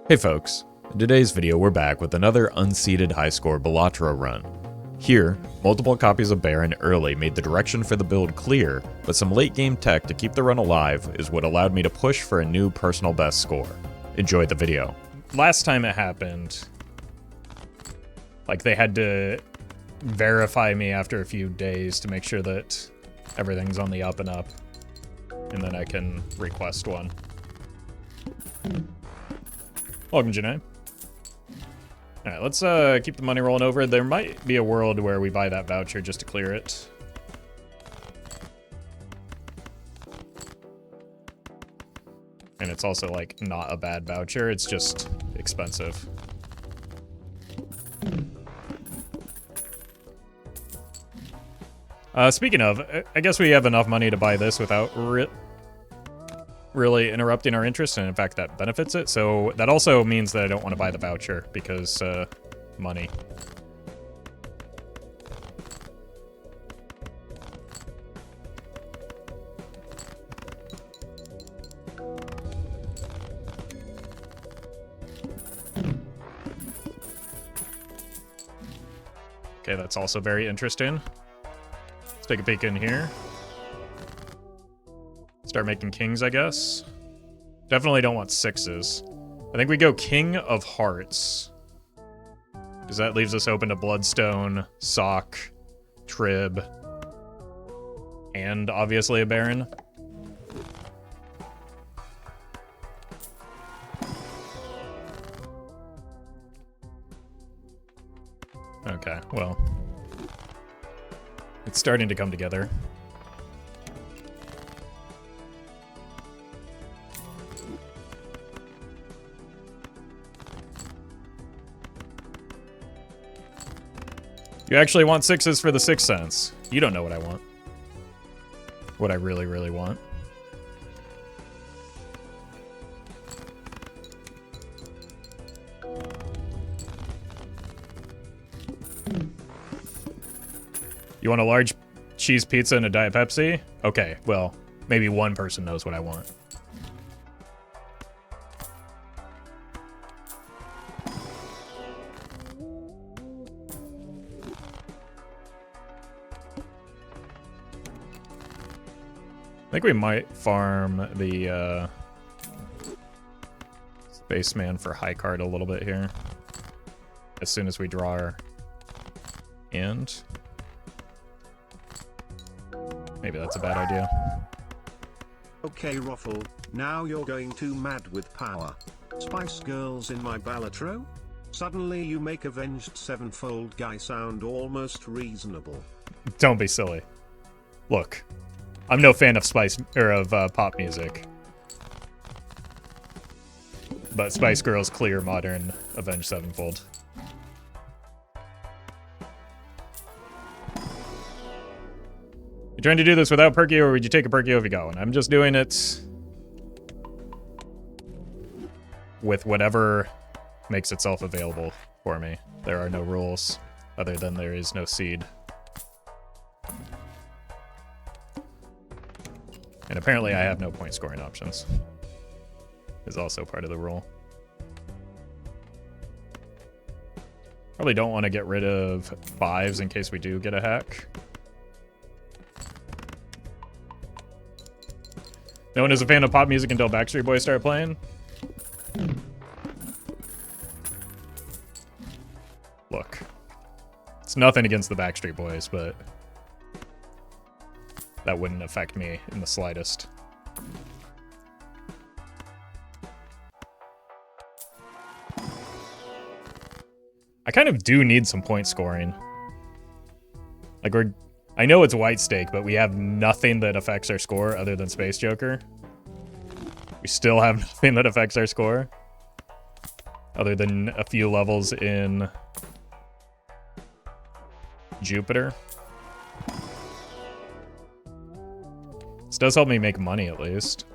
Hey folks, in today's video we're back with another unseeded high score Balatro run. Here, multiple copies of Baron early made the direction for the build clear, but some late game tech to keep the run alive is what allowed me to push for a new personal best score. Enjoy the video. Last time it happened, like they had to verify me after a few days to make sure that everything's on the up and up, and then I can request one. Welcome, Janae. Alright, let's keep the money rolling over. There might be a world where we buy that voucher just to clear it. And it's also, like, not a bad voucher, it's just expensive. Speaking of, I guess we have enough money to buy this without really interrupting our interest, and in fact that benefits it. So that also means that I don't want to buy the voucher because money. Okay, that's also very interesting. Let's take a peek in here. Start making kings, I guess. Definitely don't want sixes. I think we go King of Hearts, because that leaves us open to Bloodstone, Sock, Trib, and obviously a Baron. Okay, well, it's starting to come together. You actually want sixes for the 6th sense. You don't know what I want. What I really, really want. You want a large cheese pizza and a Diet Pepsi? Okay, well, maybe one person knows what I want. I think we might farm the Spaceman for high card a little bit here. As soon as we draw our end. Maybe that's a bad idea. Okay, Roffle, now you're going too mad with power. Spice Girls in my Balatro? Suddenly you make Avenged Sevenfold guy sound almost reasonable. Don't be silly. Look. I'm no fan of pop music, but Spice Girls clear modern Avenged Sevenfold. You trying to do this without Perkio, or would you take a Perkio if you got one? I'm just doing it with whatever makes itself available for me. There are no rules, other than there is no seed. And apparently I have no point scoring options. Is also part of the rule. Probably don't want to get rid of 5s in case we do get a hack. No one is a fan of pop music until Backstreet Boys start playing. Look. It's nothing against the Backstreet Boys, but that wouldn't affect me in the slightest. I kind of do need some point scoring. Like, I know it's white stake, but we have nothing that affects our score other than Space Joker. We still have nothing that affects our score other than a few levels in Jupiter. This does help me make money, at least.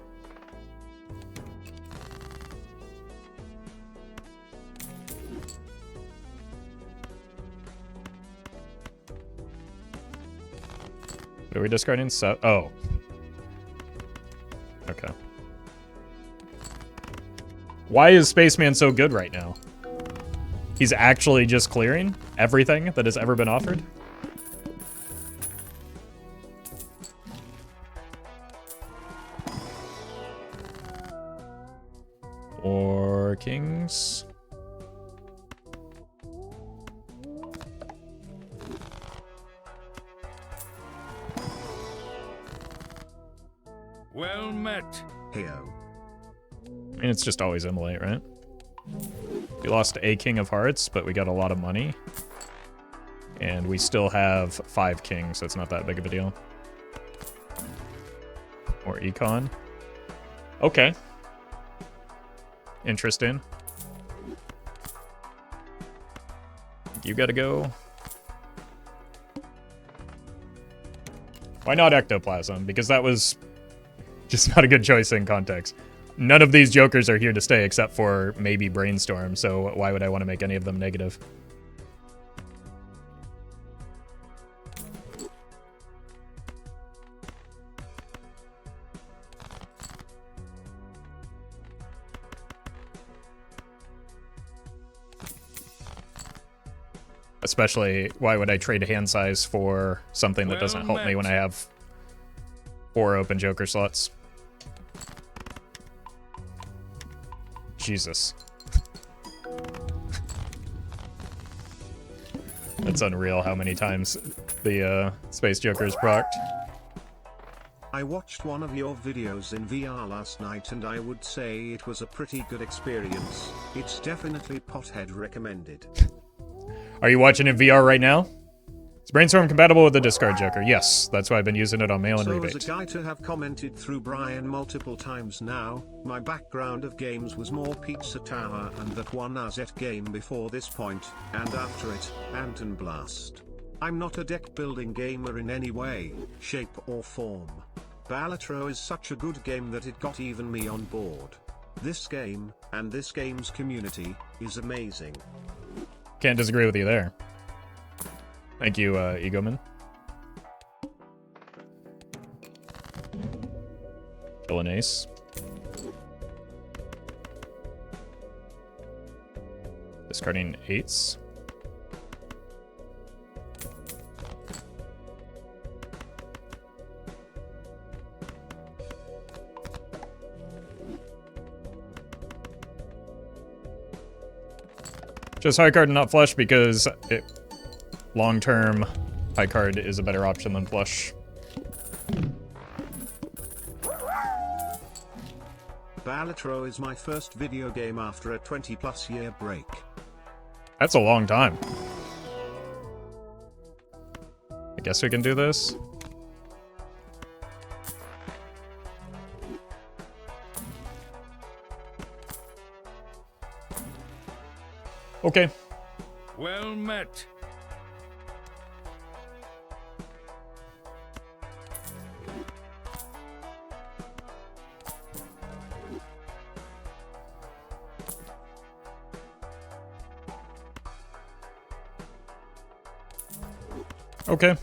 Are we discarding Oh. Okay. Why is Spaceman so good right now? He's actually just clearing everything that has ever been offered? Or kings? Well met. Heyo. I mean, it's just always immolate, right? We lost a king of hearts, but we got a lot of money. And we still have 5 kings, so it's not that big of a deal. Or econ. Okay. Interesting. You gotta go. Why not ectoplasm? Because that was just not a good choice in context. None of these jokers are here to stay except for maybe brainstorm, so why would I want to make any of them negative? Especially, why would I trade hand size for something that doesn't help me when I have 4 open joker slots? Jesus. That's unreal how many times the Space Joker is procced. I watched one of your videos in VR last night and I would say it was a pretty good experience. It's definitely pothead recommended. Are you watching in VR right now? Is Brainstorm compatible with the Discard Joker? Yes, that's why I've been using it on mail and So rebate. as a guy to have commented through Brian multiple times now, my background of games was more Pizza Tower and that one AZ game before this point, and after it, Ant and Blast. I'm not a deck building gamer in any way, shape or form. Balatro is such a good game that it got even me on board. This game, and this game's community, is amazing. Can't disagree with you there. Thank you, Egoman. Kill an ace. Discarding 8s. Just high card and not flush because long-term high card is a better option than flush. Balatro is my first video game after a 20+ year break. That's a long time. I guess we can do this. Okay. Well met. Okay.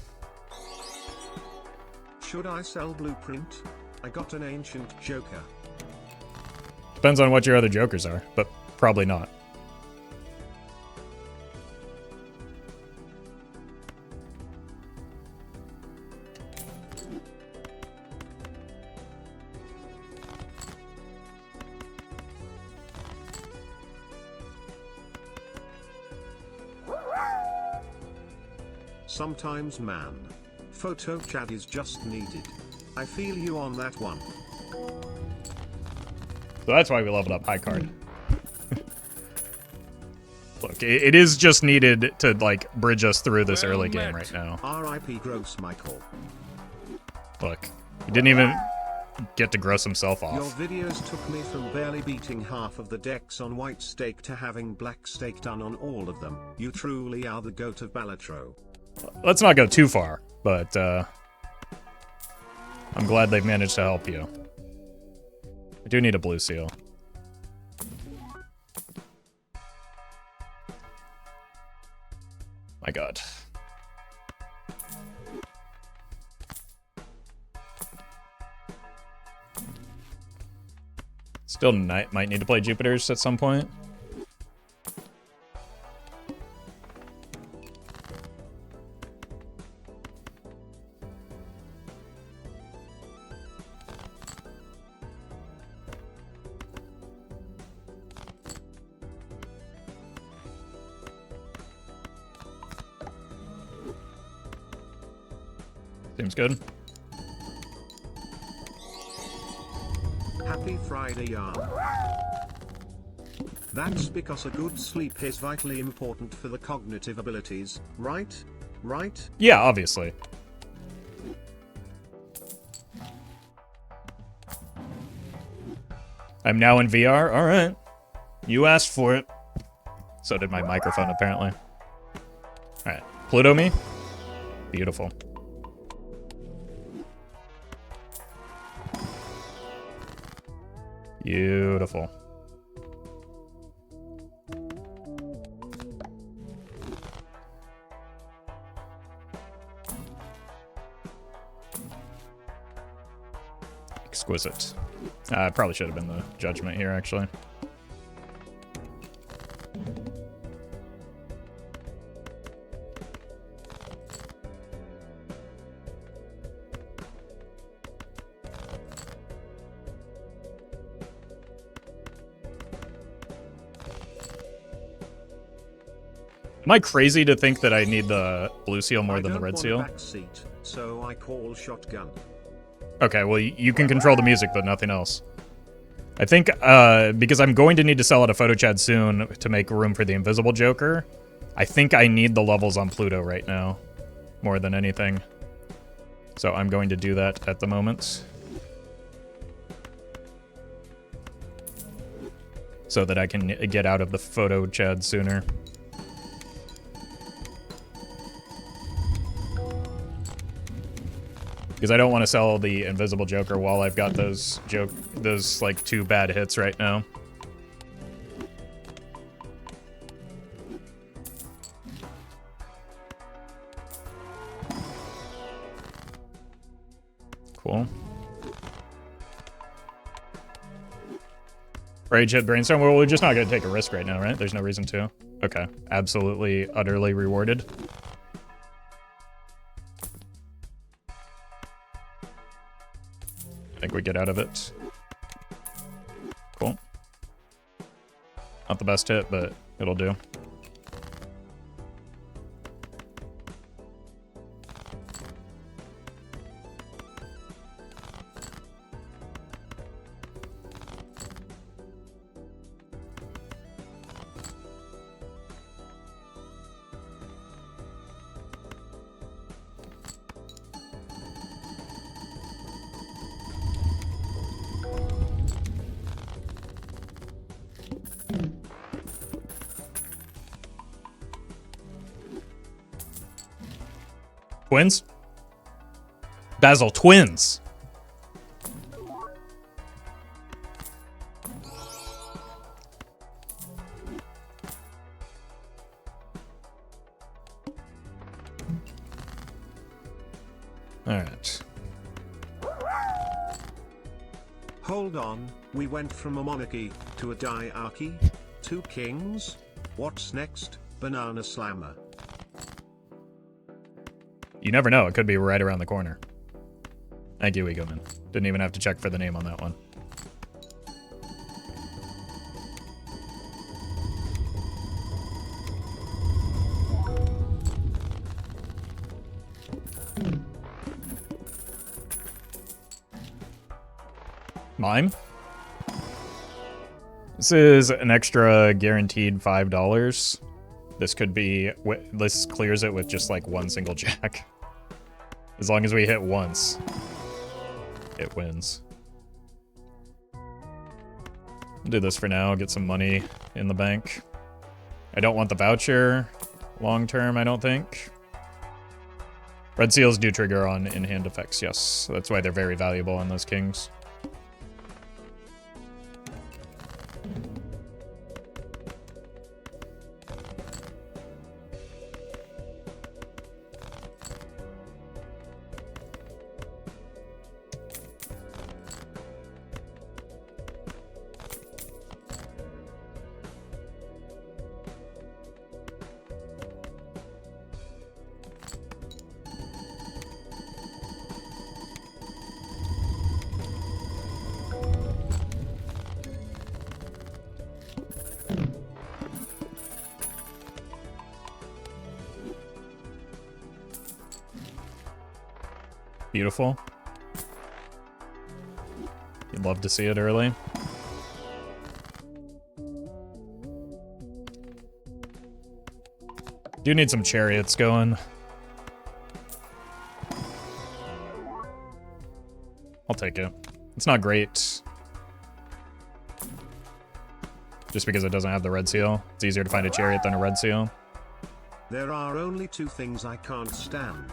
Should I sell Blueprint? I got an ancient joker. Depends on what your other jokers are, but probably not. Sometimes man. Photo chat is just needed. I feel you on that one. So that's why we leveled up high card. Look, it is just needed to, like, bridge us through this early game right now. R.I.P. Gross Michael. Look, he didn't even get to gross himself Your off. videos took me from barely beating half of the decks on white stake to having black stake done on all of them. You truly are the goat of Balatro. Let's not go too far, but I'm glad they've managed to help you. I do need a blue seal. My god. Let's Still might need to play Jupiters at some point. Seems good. Happy Friday, yarn. That's because a good sleep is vitally important for the cognitive abilities, right? Right? Yeah, obviously. I'm now in VR. All right. You asked for it. So did my microphone, apparently. All right. Pluto me? Beautiful. Beautiful. Exquisite. Probably should have been the judgment here, actually. Am I crazy to think that I need the blue seal more than the red seal? I don't want a back seat, so I call shotgun. Okay, well, you can control the music, but nothing else. I think, because I'm going to need to sell out a photo chat soon to make room for the invisible Joker, I think I need the levels on Pluto right now, more than anything. So I'm going to do that at the moment. So that I can get out of the photo chat sooner. Because I don't want to sell the invisible Joker while I've got those like 2 bad hits right now. Cool. Rage hit Brainstorm. Well, we're just not going to take a risk right now, right? There's no reason to. Okay. Absolutely, utterly rewarded. I think we get out of it. Cool. Not the best hit, but it'll do. Twins? Basil, twins! Alright. Hold on, we went from a monarchy to a diarchy? 2 kings? What's next, Banana Slammer? You never know, it could be right around the corner. Thank you, Egoman. Didn't even have to check for the name on that one. Mime? This is an extra guaranteed $5. This could be, this clears it with just like 1 single jack. As long as we hit once, it wins. I'll do this for now, get some money in the bank. I don't want the voucher long term, I don't think. Red seals do trigger on in-hand effects, yes. That's why they're very valuable on those kings. Beautiful. You'd love to see it early. Do need some chariots going. I'll take it. It's not great. Just because it doesn't have the red seal. It's easier to find a chariot than a red seal. There are only two things I can't stand.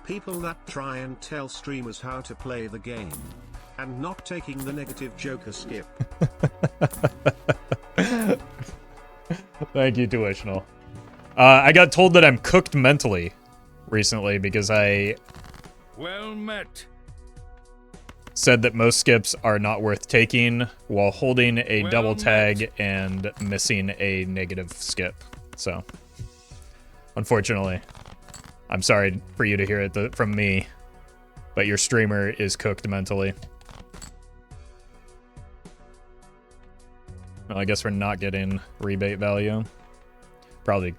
People that try and tell streamers how to play the game. And not taking the negative joker skip. Thank you, Tuitional. I got told that I'm cooked mentally recently because I Well met. said that most skips are not worth taking while holding a Well double met. tag and missing a negative skip. So, unfortunately, I'm sorry for you to hear it from me, but your streamer is cooked mentally. Well, I guess we're not getting rebate value. Probably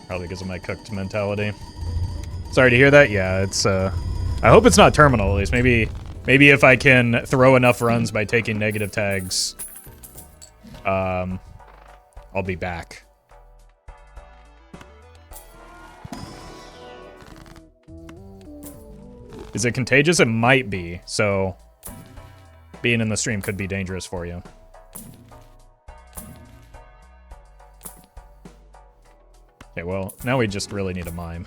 because of my cooked mentality. Sorry to hear that. Yeah, it's I hope it's not terminal at least. Maybe if I can throw enough runs by taking negative tags, I'll be back. Is it contagious? It might be. So being in the stream could be dangerous for you. Okay, well, now we just really need a mime.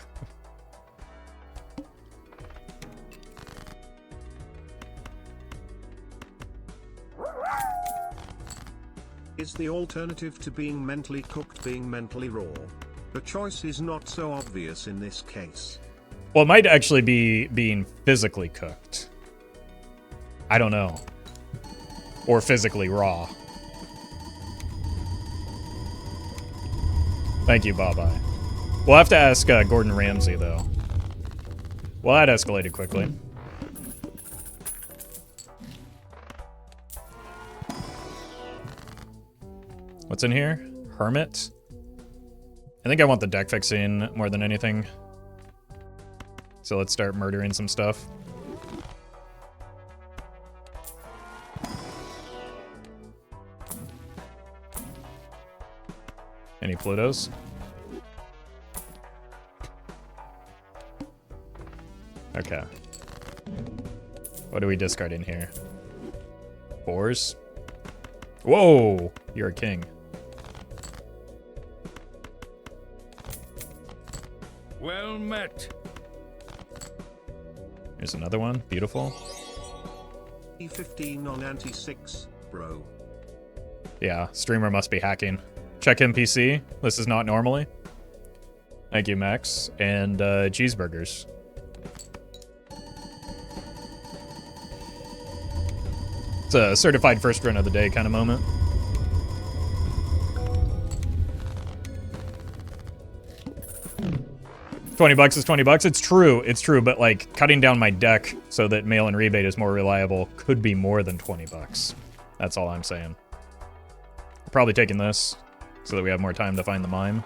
Is the alternative to being mentally cooked being mentally raw? The choice is not so obvious in this case. Well, it might actually be being physically cooked. I don't know. Or physically raw. Thank you, Bye-Bye. We'll have to ask Gordon Ramsay, though. Well, that escalated quickly. What's in here? Hermit? I think I want the deck fixing more than anything. So let's start murdering some stuff. Any Plutos? Okay. What are we discarding here? Fours? Whoa! You're a king. Well met. Here's another one. Beautiful. E15 on ante 6, bro. Yeah, streamer must be hacking. Check NPC. This is not normally. Thank you, Max. And cheeseburgers. It's a certified first run of the day kind of moment. $20 is $20. It's true. It's true. But like cutting down my deck so that mail and rebate is more reliable could be more than $20. That's all I'm saying. Probably taking this so that we have more time to find the mime.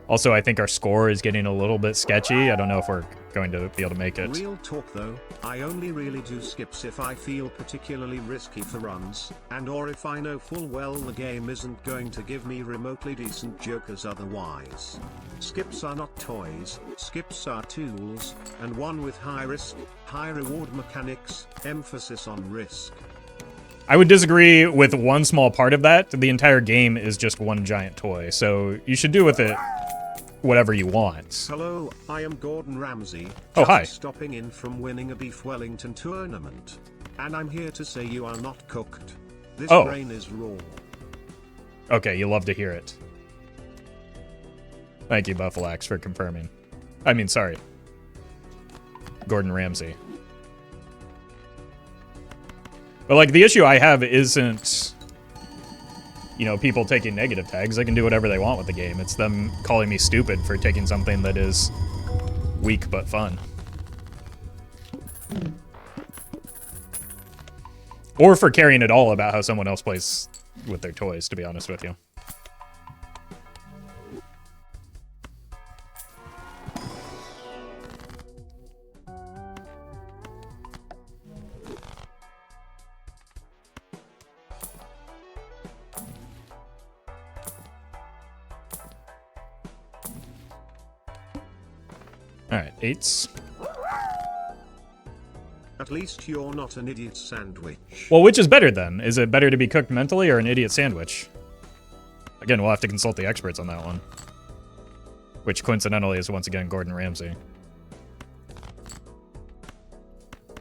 Also, I think our score is getting a little bit sketchy. I don't know if we're going to be able to make it. Real talk though, I only really do skips if I feel particularly risky for runs, and or if I know full well the game isn't going to give me remotely decent jokers otherwise. Skips are not toys, skips are tools, and one with high risk, high reward mechanics, emphasis on risk. I would disagree with one small part of that. The entire game is just one giant toy, so you should do with it whatever you want. Hello, I am Gordon Ramsay. Oh, hi. Stopping in from winning a Beef Wellington tournament. And I'm here to say you are not cooked. This brain is raw. Okay, you love to hear it. Thank you, Buffalax, for confirming. I mean, sorry. Gordon Ramsay. But, like, the issue I have isn't, you know, people taking negative tags. They can do whatever they want with the game. It's them calling me stupid for taking something that is weak but fun. Or for caring at all about how someone else plays with their toys, to be honest with you. Alright, 8s. At least you're not an idiot sandwich. Well, which is better then? Is it better to be cooked mentally or an idiot sandwich? Again, we'll have to consult the experts on that one. Which coincidentally is once again Gordon Ramsay.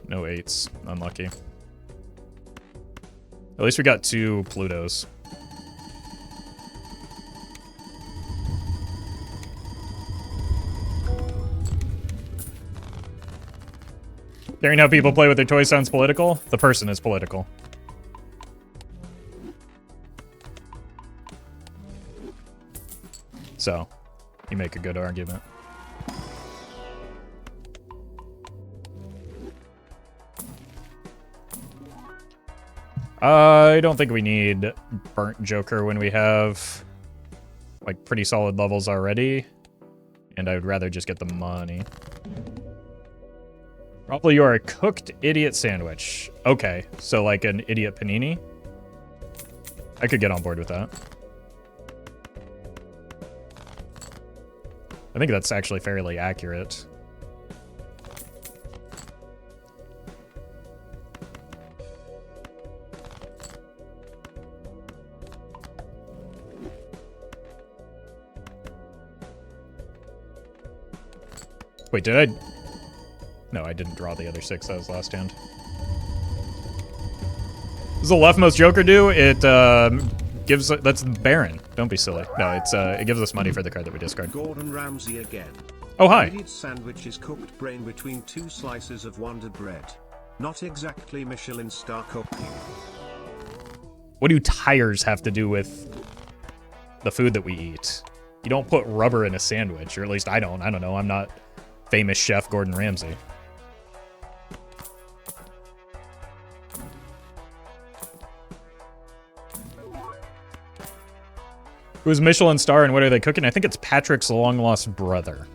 No 8s. Unlucky. At least we got 2 Plutos. Hearing how people play with their toys sounds political? The person is political. So, you make a good argument. I don't think we need Burnt Joker when we have, like, pretty solid levels already. And I would rather just get the money. Probably you are a cooked idiot sandwich. Okay, so like an idiot panini? I could get on board with that. I think that's actually fairly accurate. Wait, did I? No, I didn't draw the other 6. That was last hand. What does the leftmost Joker do? It gives... That's Baron. Don't be silly. No, it gives us money for the card that we discard. Gordon Ramsay again. Oh, hi. Idiot sandwich is cooked brain between 2 slices of Wonder Bread. Not exactly Michelin star cooking. What do tires have to do with the food that we eat? You don't put rubber in a sandwich, or at least I don't. I don't know. I'm not famous chef Gordon Ramsay. Who's Michelin star and what are they cooking? I think it's Patrick's long-lost brother.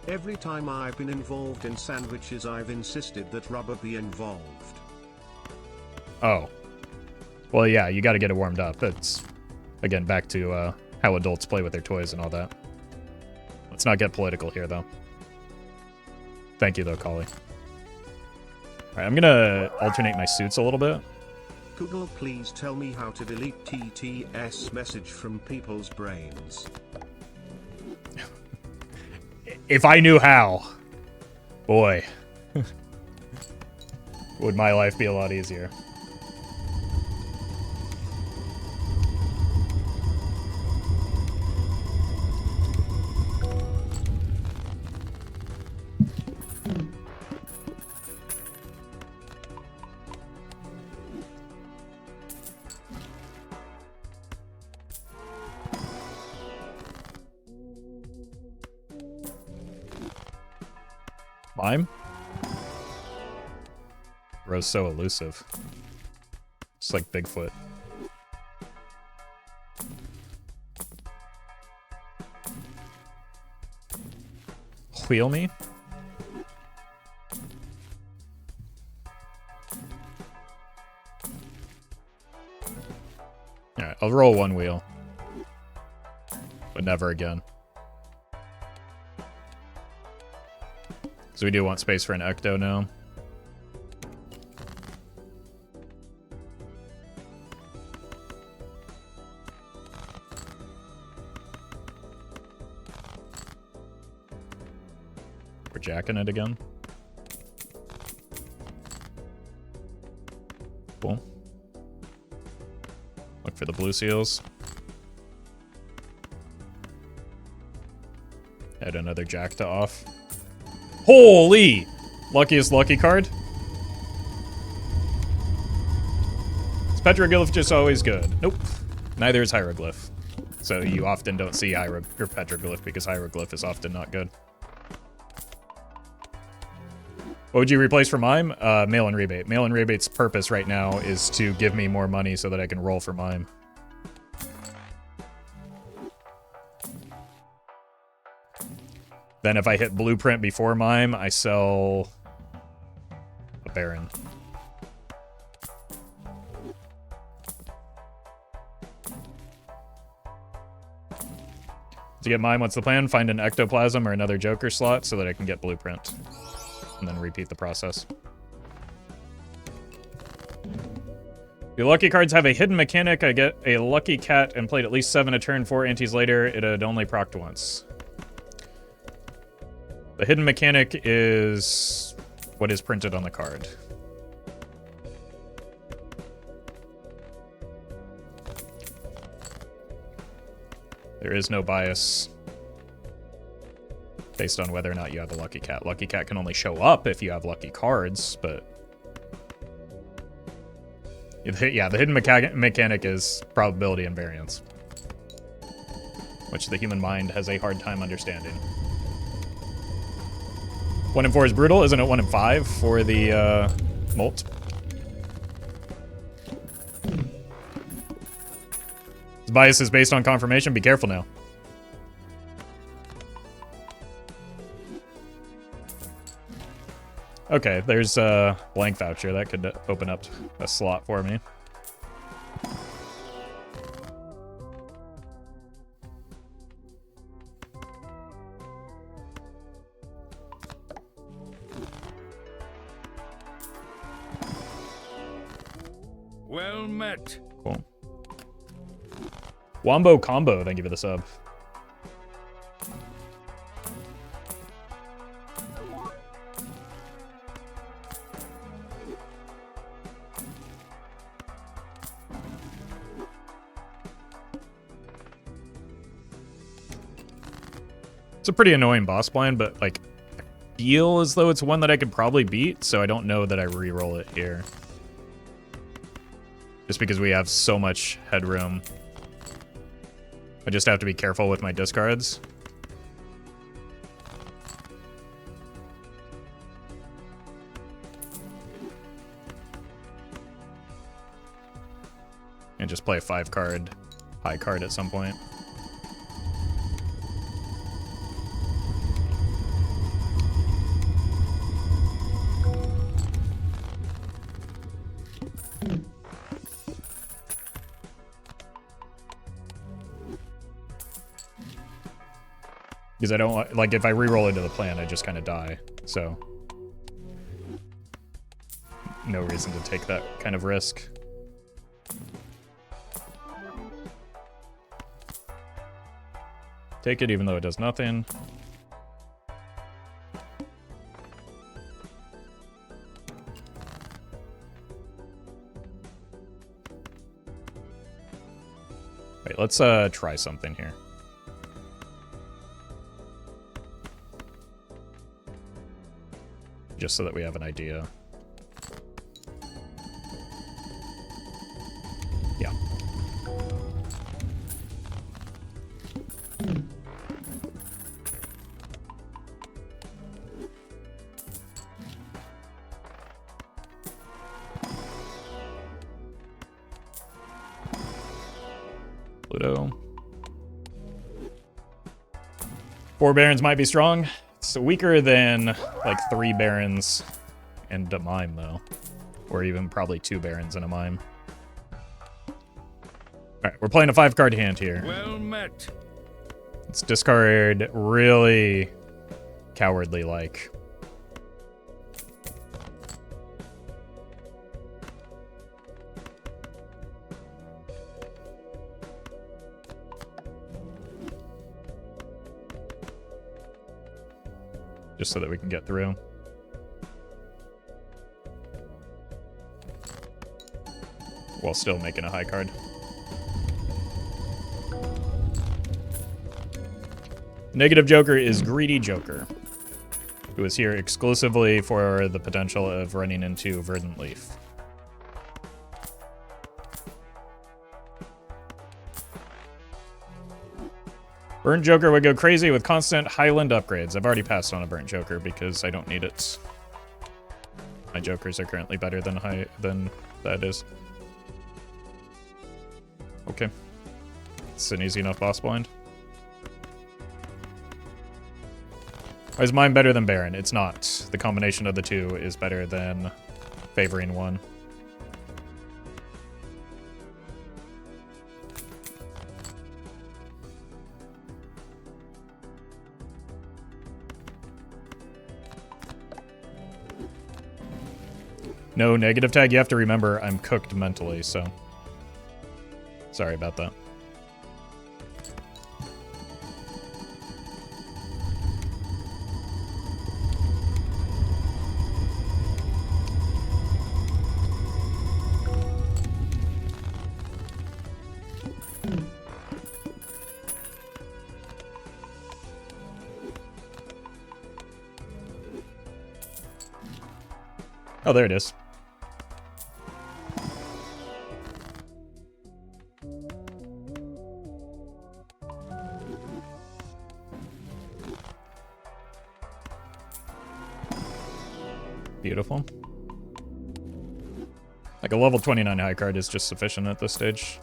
Every time I've been involved in sandwiches, I've insisted that rubber be involved. Oh. Well, yeah, you gotta get it warmed up. It's, again, back to how adults play with their toys and all that. Let's not get political here, though. Thank you, though, Collie. Alright, I'm gonna alternate my suits a little bit. Google, please tell me how to delete TTS message from people's brains. If I knew how, boy, would my life be a lot easier. Mime? Bro's so elusive. It's like Bigfoot. Wheel me? Alright, I'll roll 1 wheel. But never again. So we do want space for an Ecto now. We're jacking it again. Cool. Look for the blue seals. Add another jack to off. Holy! Luckiest lucky card. Is petroglyph just always good? Nope. Neither is hieroglyph. So you often don't see your petroglyph because hieroglyph is often not good. What would you replace for mime? Mail-in rebate. Mail-in rebate's purpose right now is to give me more money so that I can roll for mime. Then if I hit blueprint before mime, I sell a Baron. To get mine, what's the plan? Find an ectoplasm or another Joker slot so that I can get blueprint. And then repeat the process. Do lucky cards have a hidden mechanic? I get a lucky cat and played at least 7 a turn, 4 antes later. It had only procced once. The hidden mechanic is what is printed on the card. There is no bias based on whether or not you have a lucky cat. Lucky cat can only show up if you have lucky cards, but... yeah, the hidden mechanic is probability and variance, which the human mind has a hard time understanding. 1 in 4 is brutal, isn't it 1 in 5 for the molt? This bias is based on confirmation. Be careful now. Okay, there's a blank voucher. That could open up a slot for me. Well met. Cool. Wombo Combo, thank you for the sub. It's a pretty annoying boss blind, but like, I feel as though it's one that I could probably beat, so I don't know that I re-roll it here. Just because we have so much headroom. I just have to be careful with my discards. And just play a 5-card high card at some point. Because I don't want, like, if I re-roll into the plan, I just kind of die. So, no reason to take that kind of risk. Take it even though it does nothing. Wait, let's try something here. Just so that we have an idea. Yeah. Pluto. 4 barons might be strong. It's weaker than like 3 barons and a mime though. Or even probably 2 barons and a mime. Alright, we're playing a 5-card hand here. Well met. Let's discard really cowardly like. Just so that we can get through. While still making a high card. Negative Joker is Greedy Joker, who is here exclusively for the potential of running into Verdant Leaf. Burnt Joker would go crazy with constant Highland upgrades. I've already passed on a Burnt Joker because I don't need it. My Jokers are currently better than that is. Okay. It's an easy enough boss blind. Why is mine better than Baron? It's not. The combination of the two is better than favoring one. No negative tag. You have to remember I'm cooked mentally, so... Sorry about that. Oh, there it is. Beautiful. Like a level 29 high card is just sufficient at this stage.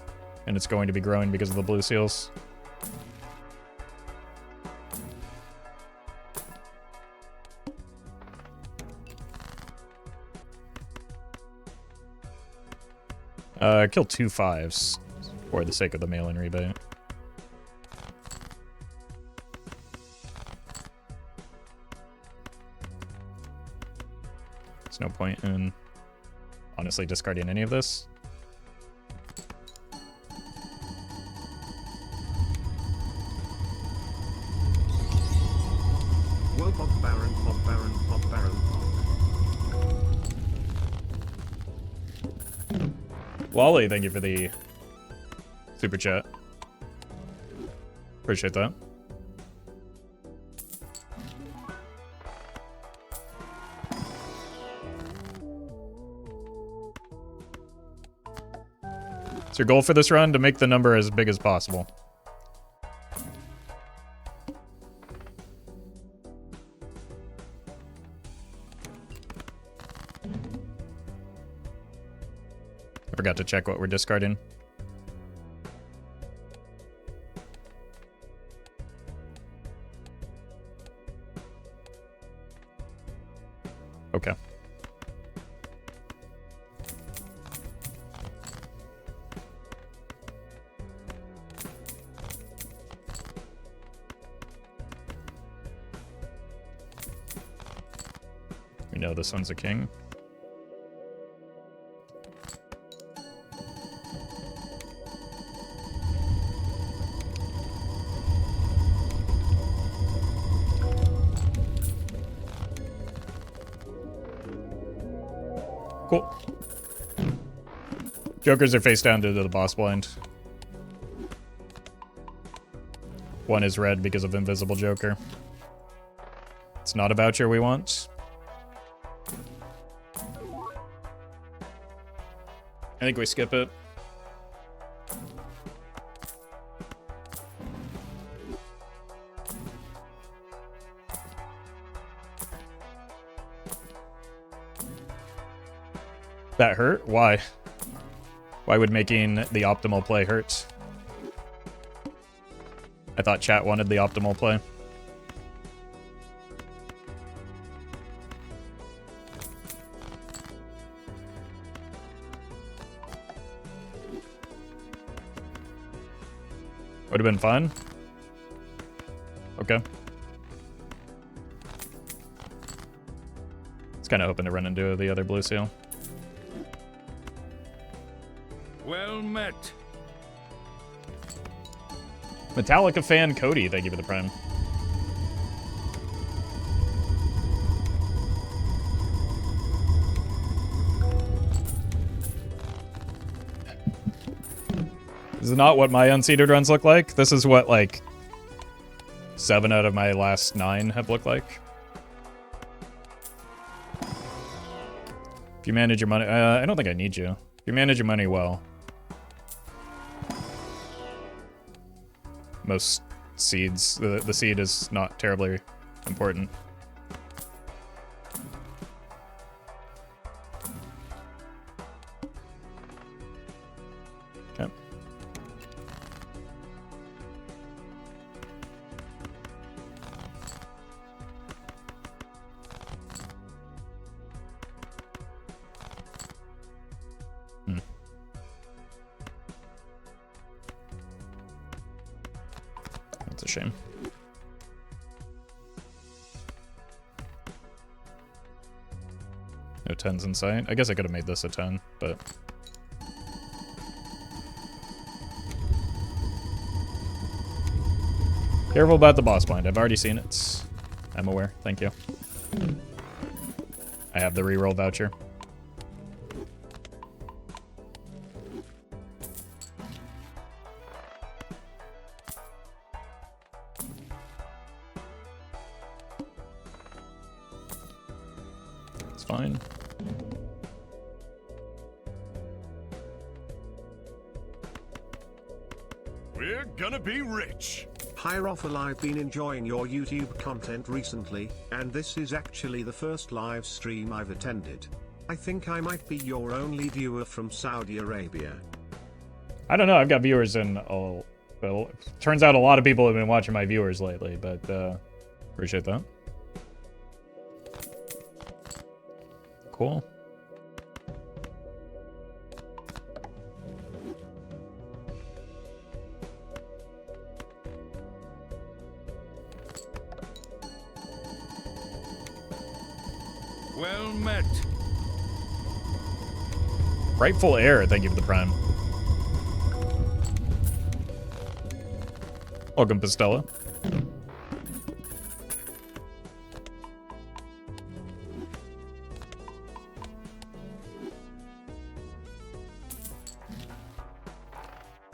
And it's going to be growing because of the blue seals. Kill 2 5s for the sake of the mail-in rebate. There's no point in honestly discarding any of this. Well, Pop Baron, Pop Baron, Pop Baron, Pop. Wally, thank you for the super chat. Appreciate that. It's your goal for this run to make the number as big as possible. I forgot to check what we're discarding. Okay. We know this one's a king. Cool. Jokers are face down due to the boss blind. One is red because of Invisible Joker. It's not a voucher we want. I think we skip it. That hurt? Why? Why would making the optimal play hurt? I thought chat wanted the optimal play. Would have been fun. Okay. It's kind of hoping to run into the other blue seal. Well met. Metallica fan Cody, thank you for the prime. This is not what my unseeded runs look like. This is what, like, 7 out of my last 9 have looked like. If you manage your money... I don't think I need you. If you manage your money well. Most seeds... The seed is not terribly important. Okay. That's a shame. No 10s in sight. I guess I could have made this a 10, but... Careful about the boss blind. I've already seen it. I'm aware. Thank you. I have the reroll voucher. It's fine. We're gonna be rich. Hi Roffle, I've been enjoying your YouTube content recently, and this is actually the first live stream I've attended. I think I might be your only viewer from Saudi Arabia. I don't know, I've got viewers in all... Well, turns out a lot of people have been watching my viewers lately, but appreciate that. Cool. Well met. Rightful heir, thank you for the prime. Welcome, Pistella.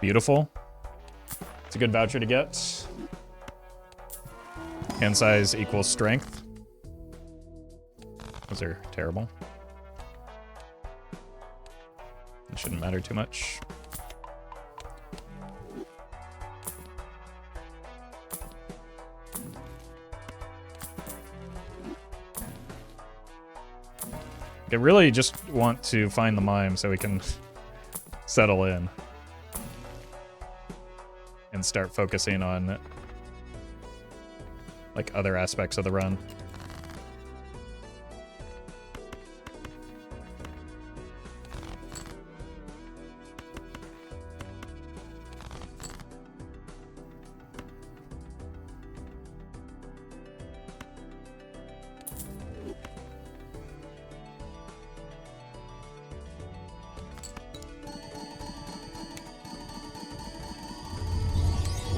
Beautiful. It's a good voucher to get. Hand size equals strength. Those are terrible. It shouldn't matter too much. I really just want to find the mime so we can settle in and start focusing on like other aspects of the run.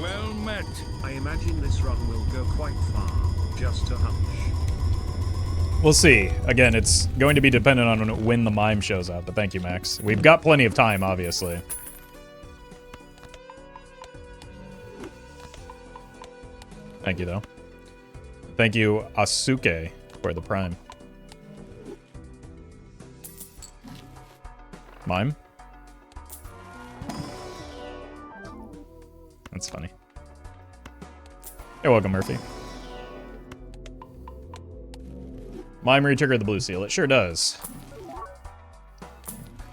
Well met. I imagine this run will go quite far, just a hunch. We'll see. Again, it's going to be dependent on when the mime shows up, but thank you, Max. We've got plenty of time, obviously. Thank you, though. Thank you, Asuke, for the prime. Mime? That's funny. You're welcome, Murphy. Mime retrigger the blue seal. It sure does.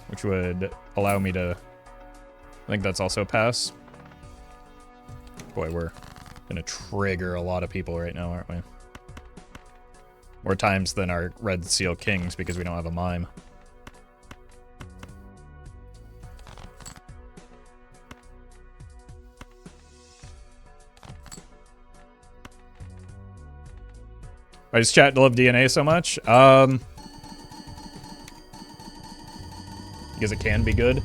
Which would allow me to... I think that's also a pass. Boy, we're gonna trigger a lot of people right now, aren't we? More times than our red seal kings because we don't have a mime. I just chat to love DNA so much. Because it can be good.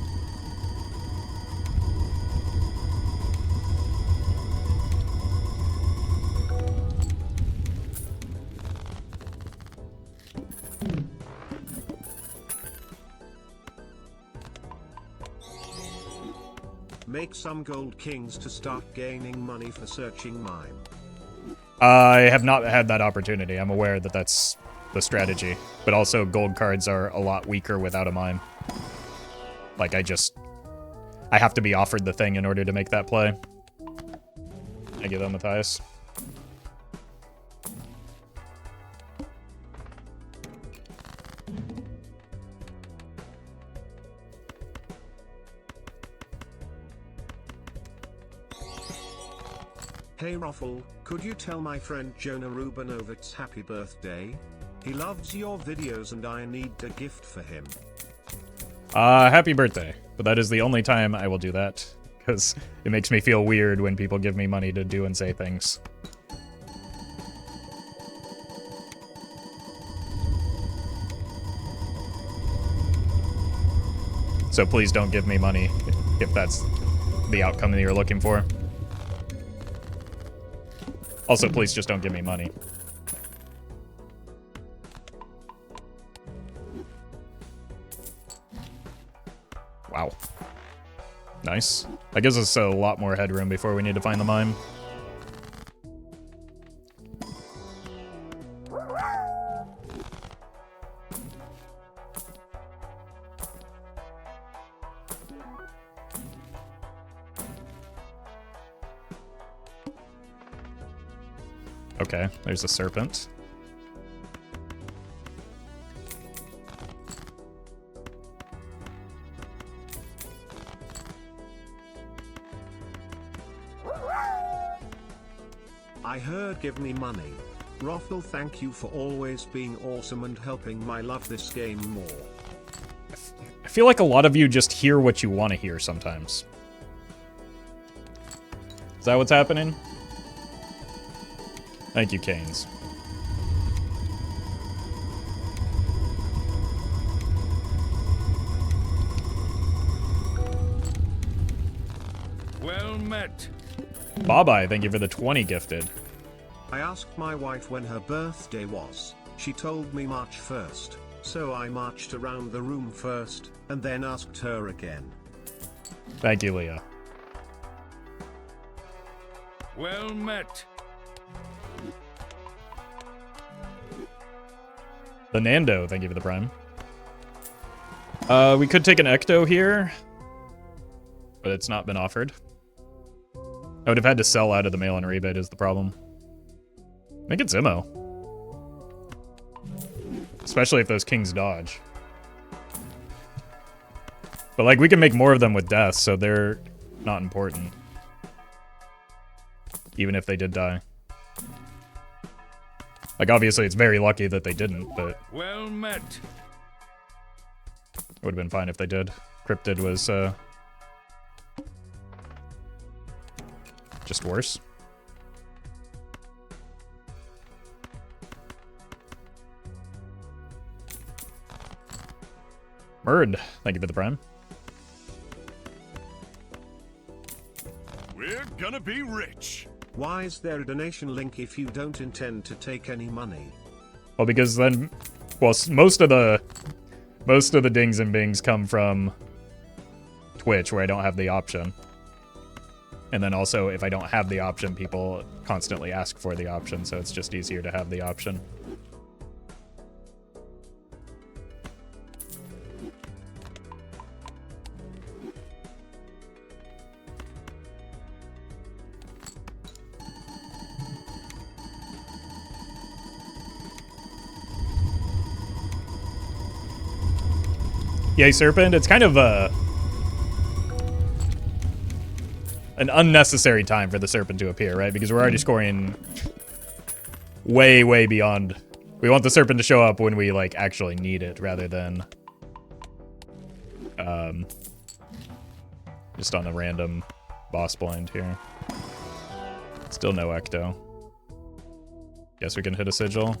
Make some gold kings to start gaining money for searching mime. I have not had that opportunity. I'm aware that that's the strategy. But also, gold cards are a lot weaker without a mime. Like, I have to be offered the thing in order to make that play. I give them Matthias. Hey Roffle, could you tell my friend Jonah Rubinovitz happy birthday? He loves your videos and I need a gift for him. Happy birthday. But that is the only time I will do that. Because it makes me feel weird when people give me money to do and say things. So please don't give me money if that's the outcome that you're looking for. Also, please just don't give me money. Wow. Nice. That gives us a lot more headroom before we need to find the mime. Okay, there's a serpent. I heard give me money. Roffle, thank you for always being awesome and helping my love this game more. I feel like a lot of you just hear what you want to hear sometimes. Is that what's happening? Thank you, Canes. Well met. Bye-bye, thank you for the 20 gifted. I asked my wife when her birthday was. She told me March 1st, so I marched around the room first, and then asked her again. Thank you, Leah. Well met. The Nando, thank you for the prime. We could take an Ecto here, but it's not been offered. I would have had to sell out of the mail-in rebate is the problem. I think it's Immo. Especially if those kings dodge. But, like, we can make more of them with death, so they're not important. Even if they did die. Like, obviously, it's very lucky that they didn't, but... Well met. It would have been fine if they did. Cryptid was, just worse. Murd, thank you for the prime. We're gonna be rich. Why is there a donation link if you don't intend to take any money? Well, because then, well, most of the dings and bings come from Twitch, where I don't have the option. And then also, if I don't have the option, people constantly ask for the option, so it's just easier to have the option. Yay, Serpent. It's kind of an unnecessary time for the Serpent to appear, right? Because we're already scoring way, way beyond. We want the Serpent to show up when we, like, actually need it, rather than just on a random boss blind here. Still no Ecto. Guess we can hit a Sigil.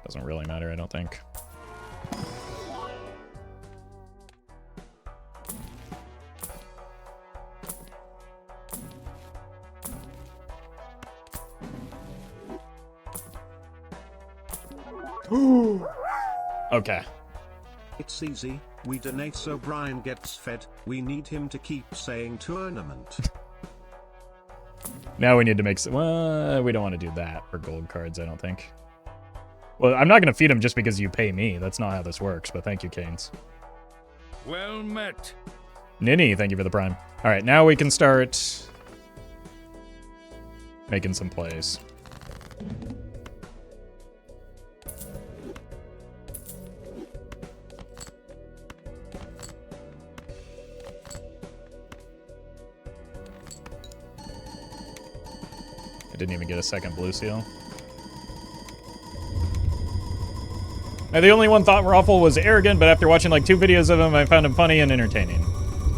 Doesn't really matter, I don't think. Okay. It's easy, we donate so Brian gets fed, we need him to keep saying tournament. Now we need to make well, we don't want to do that for gold cards, I don't think. Well, I'm not going to feed him just because you pay me. That's not how this works, but thank you, Canes. Well met. Ninny, thank you for the prime. All right, now we can start making some plays. Didn't even get a second blue seal. Now, the only one thought Roffle was arrogant, but after watching like 2 videos of him, I found him funny and entertaining.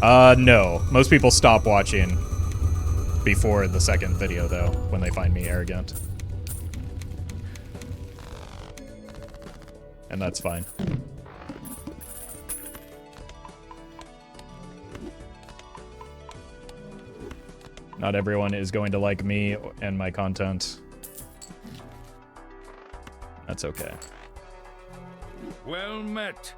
No. Most people stop watching before the second video, though, when they find me arrogant. And that's fine. Not everyone is going to like me and my content. That's okay. Well met.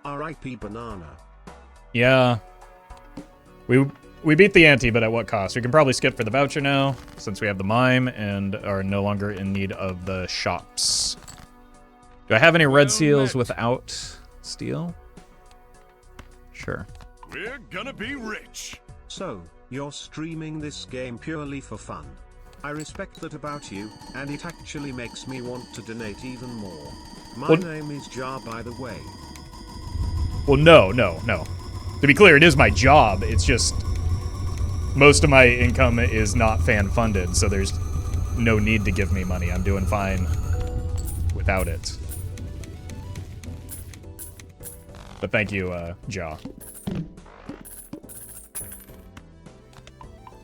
R.I.P. Banana. Yeah. We beat the ante, but at what cost? We can probably skip for the voucher now, since we have the mime and are no longer in need of the shops. Do I have any red seals without steel? Sure. We're gonna be rich. So, you're streaming this game purely for fun. I respect that about you, and it actually makes me want to donate even more. My name is Jar, by the way. Well, no. To be clear, it is my job. It's just most of my income is not fan-funded, so there's no need to give me money. I'm doing fine without it. But thank you, Ja.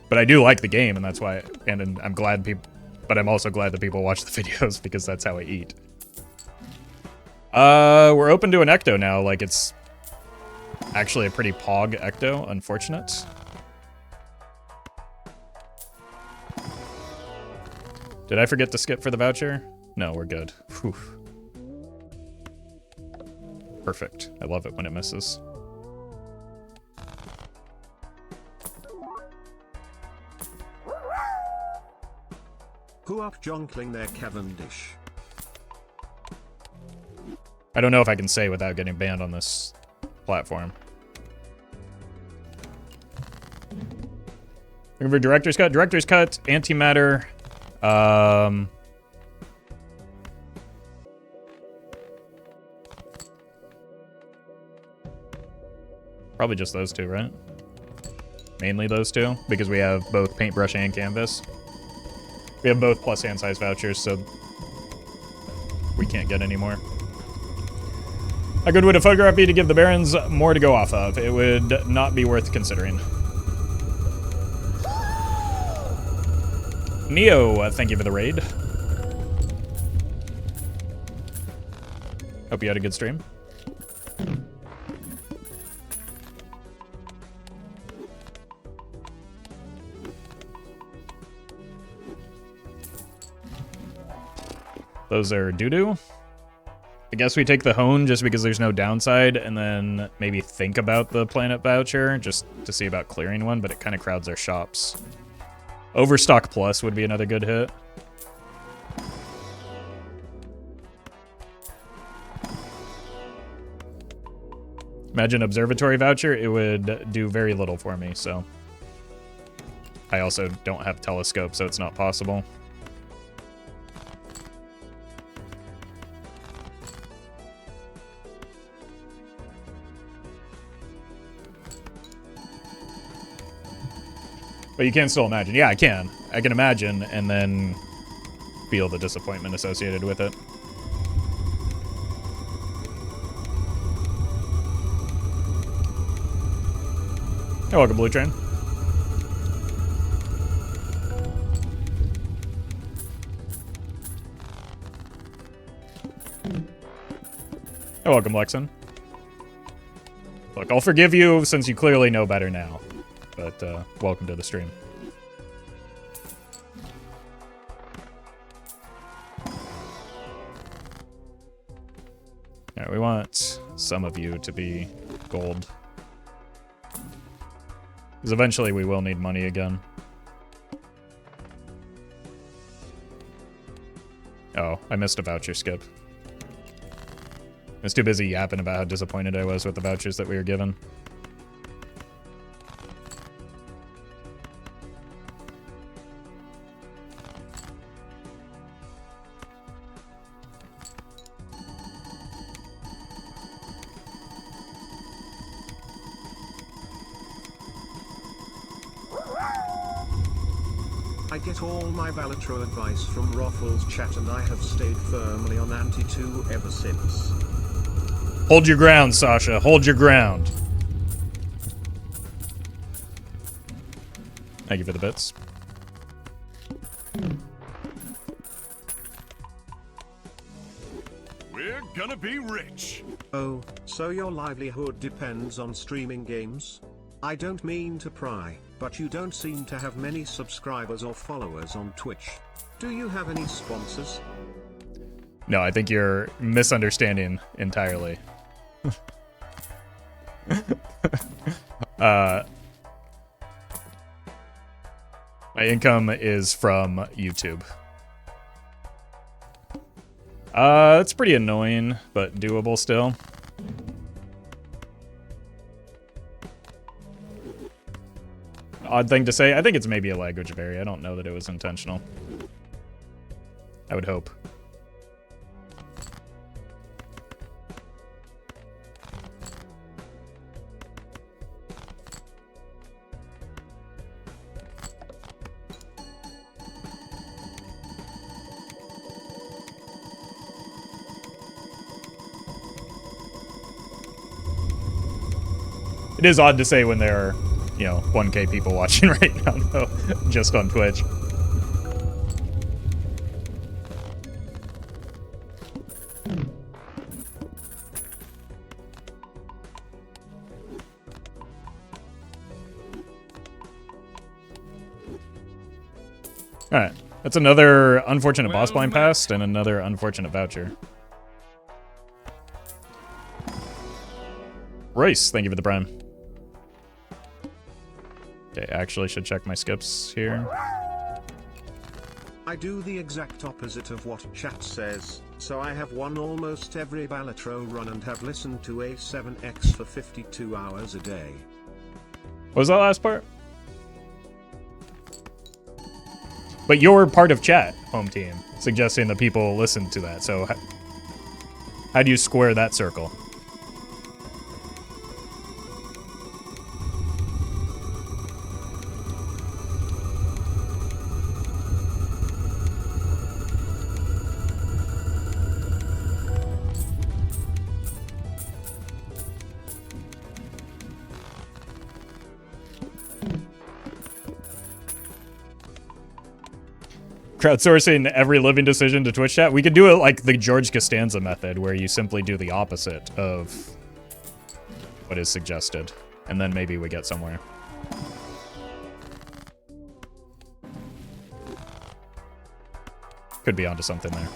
But I do like the game, and that's why, and I'm glad people, but I'm also glad that people watch the videos because that's how I eat. We're open to an ecto now, like it's actually a pretty pog ecto, unfortunate. Did I forget to skip for the voucher? No, we're good. Whew. Perfect. I love it when it misses. Who up jonkling their Cavendish? I don't know if I can say without getting banned on this platform. Looking for director's cut. Director's cut, antimatter. Probably just those two, right? Mainly those two, because we have both paintbrush and canvas. We have both plus hand size vouchers, so we can't get any more. A good way to photograph be to give the barons more to go off of. It would not be worth considering. Neo, thank you for the raid. Hope you had a good stream. Those are doo-doo. I guess we take the hone just because there's no downside, and then maybe think about the planet voucher just to see about clearing one, but it kind of crowds our shops. Overstock Plus would be another good hit. Imagine Observatory voucher, it would do very little for me, so. I also don't have telescope, so it's not possible. But you can still imagine. Yeah, I can. I can imagine and then feel the disappointment associated with it. You're welcome, Blue Train. You're welcome, Lexon. Look, I'll forgive you since you clearly know better now. But welcome to the stream. Alright, we want some of you to be gold. Because eventually we will need money again. Oh, I missed a voucher skip. I was too busy yapping about how disappointed I was with the vouchers that we were given. I get all my Balatro advice from Roffle's chat, and I have stayed firmly on Ante 2 ever since. Hold your ground, Sasha. Hold your ground. Thank you for the bits. gonna be rich. Oh, so your livelihood depends on streaming games? I don't mean to pry, but you don't seem to have many subscribers or followers on Twitch. Do you have any sponsors? No, I think you're misunderstanding entirely. My income is from YouTube. It's pretty annoying, but doable still. Odd thing to say. I think it's maybe a language vary. I don't know that it was intentional. I would hope. It is odd to say when there are, you know, 1K people watching right now, though, just on Twitch. Alright, that's another unfortunate boss blind passed and another unfortunate voucher. Royce, thank you for the prime. Okay, actually should check my skips here. I do the exact opposite of what chat says, so I have won almost every Balatro run and have listened to A7X for 52 hours a day. What was that last part? But you're part of chat, home team, suggesting that people listen to that, so how do you square that circle? Crowdsourcing every living decision to Twitch chat. We could do it like the George Costanza method, where you simply do the opposite of what is suggested, and then maybe we get somewhere. Could be onto something there.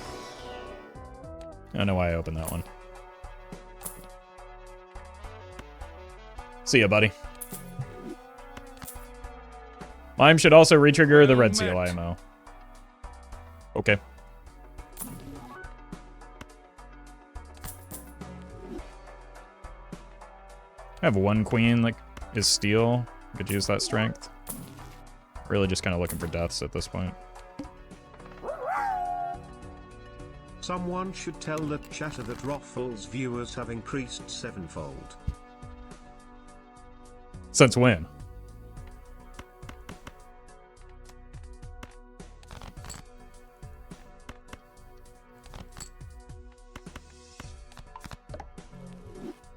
I don't know why I opened that one. See ya, buddy. Mime should also retrigger the Red Seal IMO. Okay. I have one queen that is steel. Could use that strength. Really just kind of looking for deaths at this point. Someone should tell the chatter that Roffle's viewers have increased 7-fold. Since when?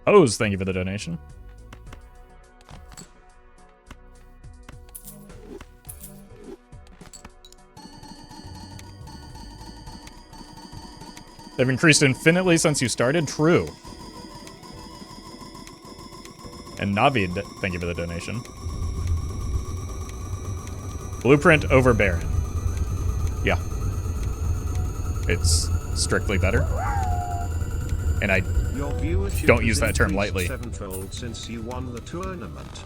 Hose, thank you for the donation. They've increased infinitely since you started? True. And Navid, thank you for the donation. Blueprint over Baron. Yeah. It's strictly better. And I don't use that term lightly. 7-fold since you won the tournament.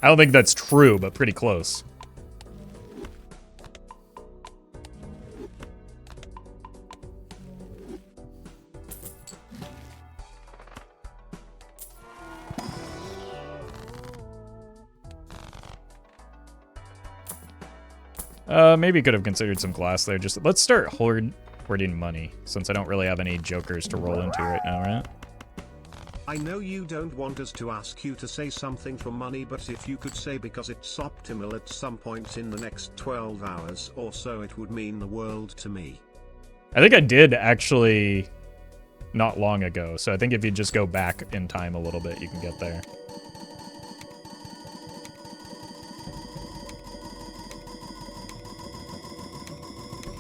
I don't think that's true, but pretty close. Maybe could have considered some glass there. Just let's start hoarding money, since I don't really have any jokers to roll into right now, right? I know you don't want us to ask you to say something for money, but if you could say because it's optimal at some point in the next 12 hours or so, it would mean the world to me. I think I did actually not long ago, so I think if you just go back in time a little bit, you can get there.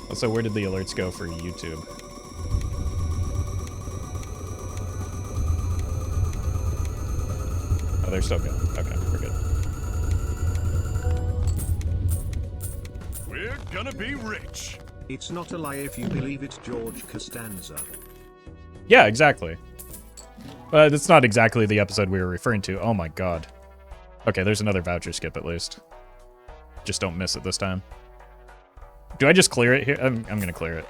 Also, where did the alerts go for YouTube? Oh, they're still going. Okay, we're good. We're gonna be rich. It's not a lie if you believe it, George Costanza. Yeah, exactly. But it's not exactly the episode we were referring to. Oh my god. Okay, there's another voucher skip at least. Just don't miss it this time. Do I just clear it here? I'm gonna clear it.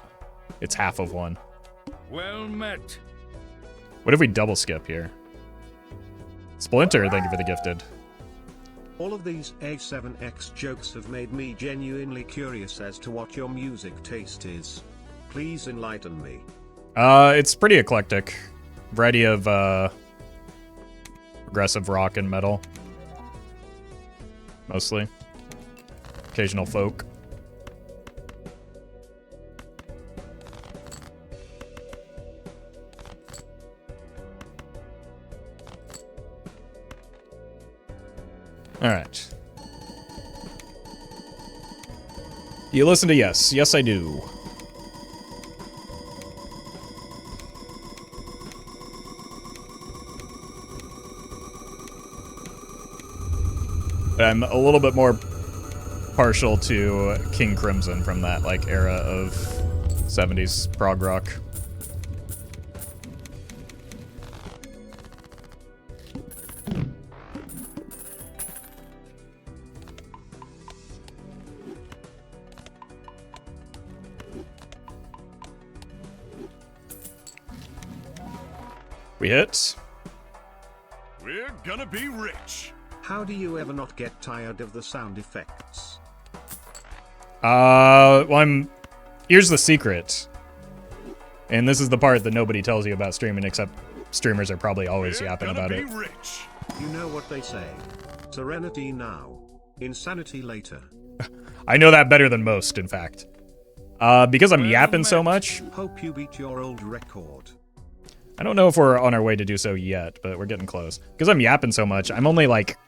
It's half of one. Well met. What if we double skip here? Splinter, thank you for the gifted. All of these A7X jokes have made me genuinely curious as to what your music taste is. Please enlighten me. It's pretty eclectic. Variety of, progressive rock and metal. Mostly. Occasional folk. Alright. You listen to Yes. Yes, I do. But I'm a little bit more partial to King Crimson from that, like, era of 70s prog rock. We hit. We're gonna be rich. How do you ever not get tired of the sound effects? Well, here's the secret. And this is the part that nobody tells you about streaming, except streamers are probably always yapping about it. Rich. You know what they say. Serenity now, insanity later. I know that better than most, in fact. Because I'm yapping so much. Hope you beat your old record. I don't know if we're on our way to do so yet, but we're getting close. Because I'm yapping so much, I'm only like,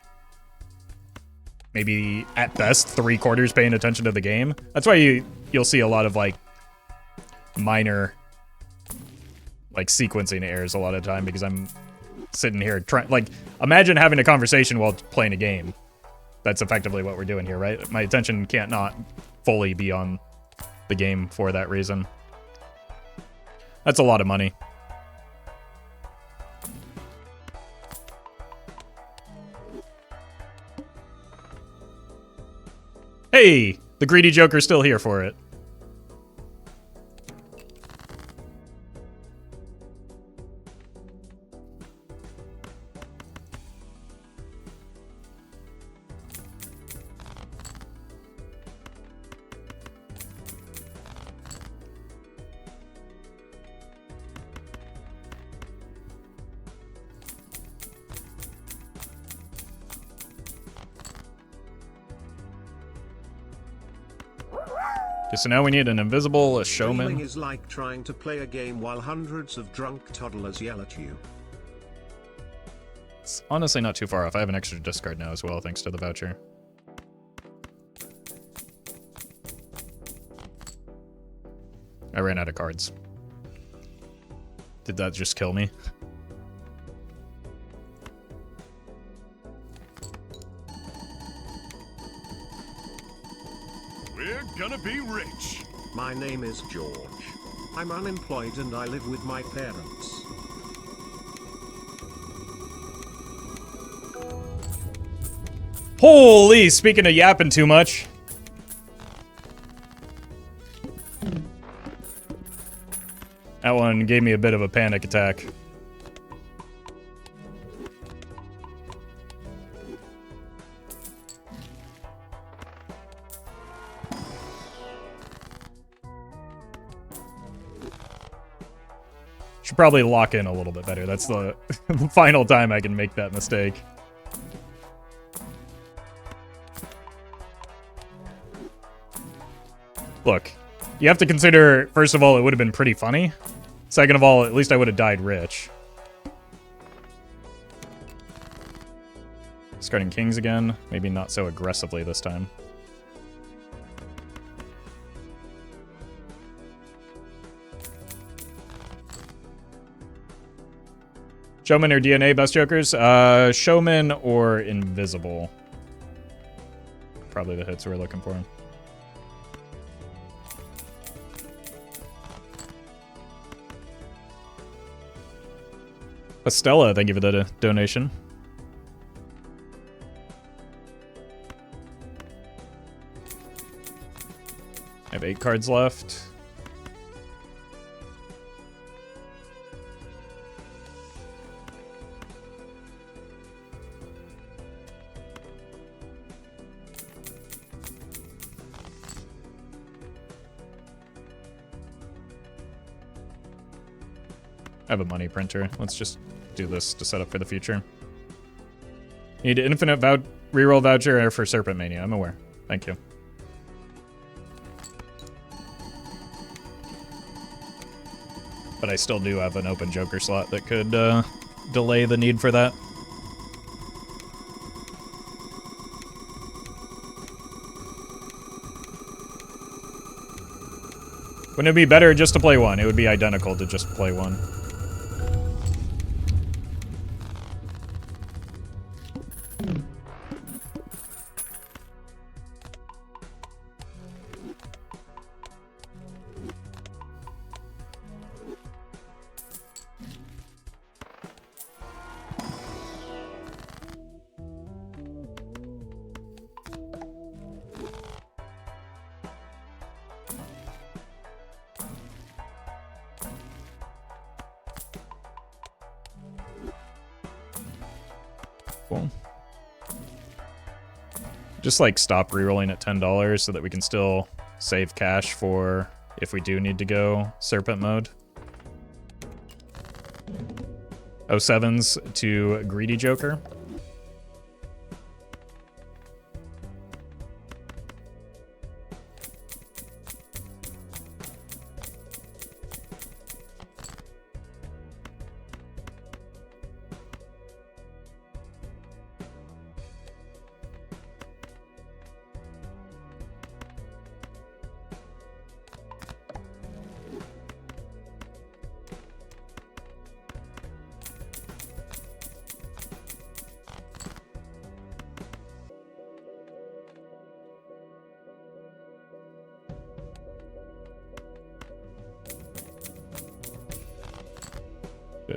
maybe at best 3/4 paying attention to the game. That's why you'll see a lot of like minor like sequencing errors a lot of the time, because I'm sitting here trying, like, imagine having a conversation while playing a game. That's effectively what we're doing here, right? My attention can't not fully be on the game for that reason. That's a lot of money. Hey, the greedy Joker's still here for it. So now we need an invisible showman. Streaming is like trying to play a game while hundreds of drunk toddlers yell at you. It's honestly not too far off. I have an extra discard now as well, thanks to the voucher. I ran out of cards. Did that just kill me? We're gonna be rich. My name is George. I'm unemployed and I live with my parents. Holy, speaking of yapping too much. That one gave me a bit of a panic attack. Should probably lock in a little bit better. That's the final time I can make that mistake. Look, you have to consider, first of all, it would have been pretty funny. Second of all, at least I would have died rich. Discarding kings again. Maybe not so aggressively this time. Showman or DNA, best jokers? Showman or invisible. Probably the hits we're looking for. Estella, thank you for the donation. I have 8 cards left. I have a money printer. Let's just do this to set up for the future. Need infinite reroll voucher for Serpent Mania. I'm aware. Thank you. But I still do have an open Joker slot that could delay the need for that. Wouldn't it be better just to play one? It would be identical to just play one. Cool. Just like stop rerolling at $10 so that we can still save cash for if we do need to go Serpent mode. 07s to Greedy Joker.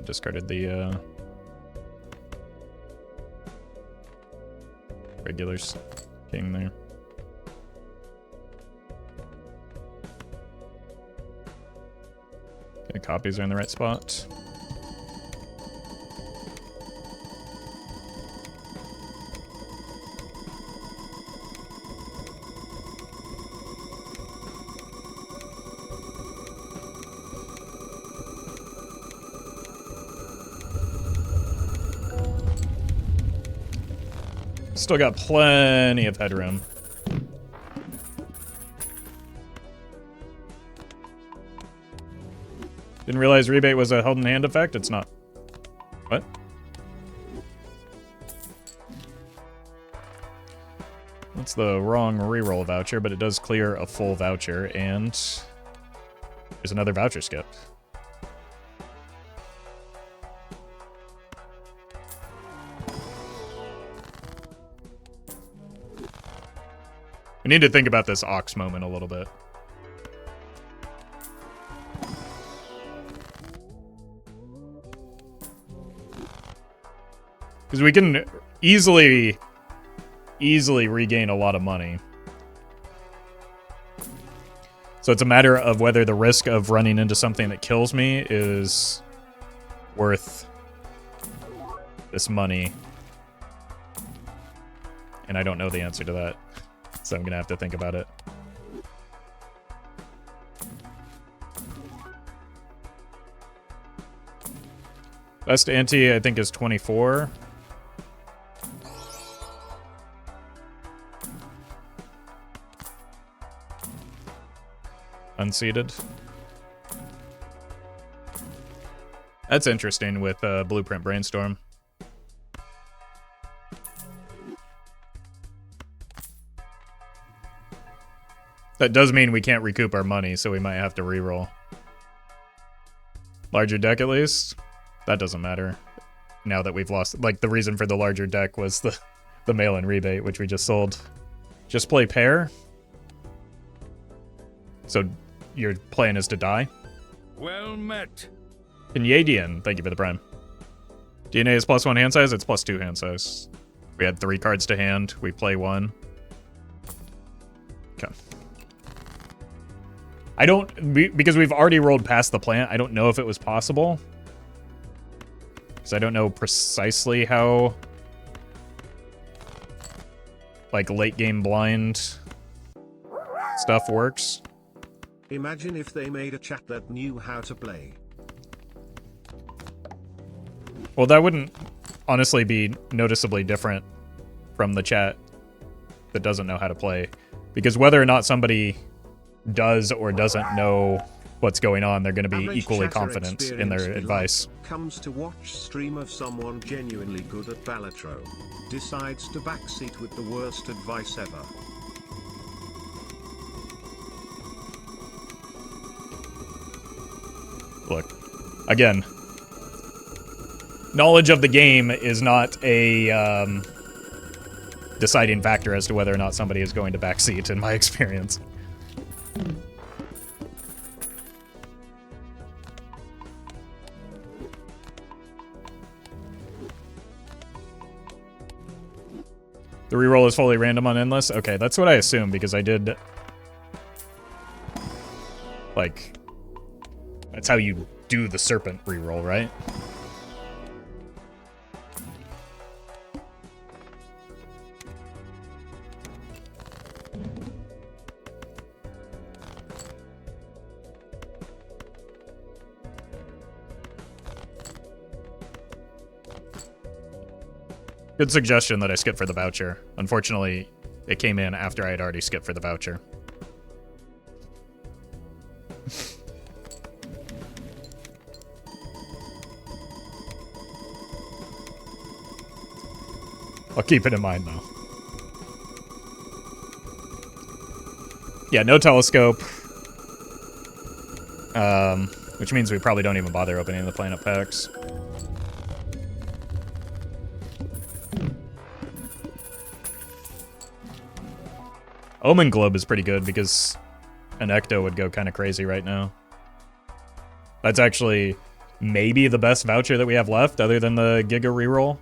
Discarded the regulars king there. Okay, copies are in the right spot. Still got plenty of headroom. Didn't realize rebate was a held in hand effect. It's not. What? That's the wrong reroll voucher, but it does clear a full voucher, and there's another voucher skipped. We need to think about this Ox moment a little bit. Because we can easily regain a lot of money. So it's a matter of whether the risk of running into something that kills me is worth this money. And I don't know the answer to that. So I'm gonna have to think about it. Best ante, I think, is 24. Unseated. That's interesting with Blueprint Brainstorm. That does mean we can't recoup our money, so we might have to reroll. Larger deck, at least? That doesn't matter. now that we've lost, like, the reason for the larger deck was the mail-in rebate, which we just sold. Just play pair. So your plan is to die? Well met. Canadian, thank you for the prime. DNA is +1 hand size, it's +2 hand size. We had 3 cards to hand, we play 1. Okay. I don't, because we've already rolled past the plant, I don't know if it was possible. Because I don't know precisely how, like, late game blind stuff works. Imagine if they made a chat that knew how to play. Well, that wouldn't honestly be noticeably different from the chat that doesn't know how to play. Because whether or not somebody does or doesn't know what's going on, they're going to be Average equally chatter confident in experience their we advice. like comes to watch stream of someone genuinely good at Balatro. Decides to backseat with the worst advice ever. Look, again, knowledge of the game is not a deciding factor as to whether or not somebody is going to backseat, in my experience. The reroll is fully random on Endless? Okay, that's what I assume, because I did... Like... That's how you do the Serpent reroll, right? Good suggestion that I skip for the voucher. Unfortunately, it came in after I had already skipped for the voucher. I'll keep it in mind, though. Yeah, no telescope. Which means we probably don't even bother opening the planet packs. Omen Globe is pretty good because an Ecto would go kind of crazy right now. That's actually maybe the best voucher that we have left other than the Giga reroll.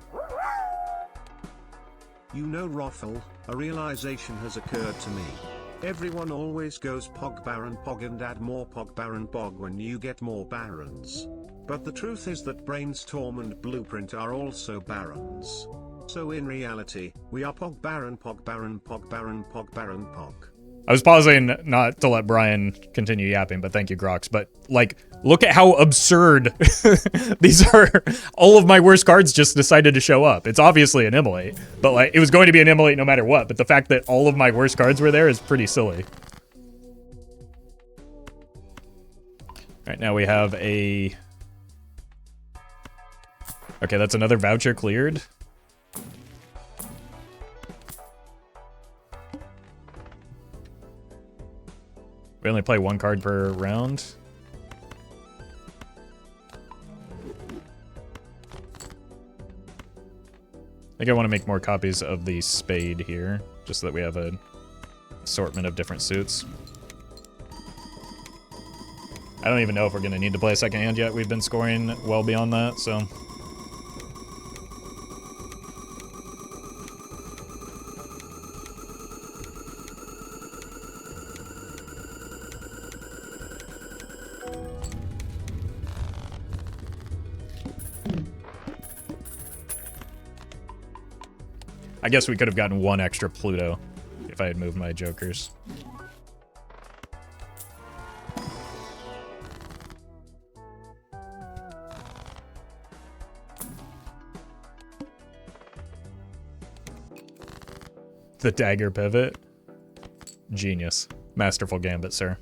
You know, Roffle, a realization has occurred to me. Everyone always goes Pog Baron Pog and add more Pog Baron Pog when you get more Barons. But the truth is that Brainstorm and Blueprint are also Barons. So in reality, we are Pog Baron Pog Baron Pog Baron Pog Baron Pog. I was pausing not to let Brian continue yapping, but thank you, Grox. But, like, look at how absurd these are. All of my worst cards just decided to show up. It's obviously an immolate, but, like, it was going to be an immolate no matter what. But the fact that all of my worst cards were there is pretty silly. Right now we have a... Okay, that's another voucher cleared. We only play 1 card per round. I think I want to make more copies of the Spade here, just so that we have an assortment of different suits. I don't even know if we're going to need to play a second hand yet. We've been scoring well beyond that, so... I guess we could have gotten 1 extra Pluto if I had moved my jokers. The dagger pivot. Genius. Masterful gambit, sir.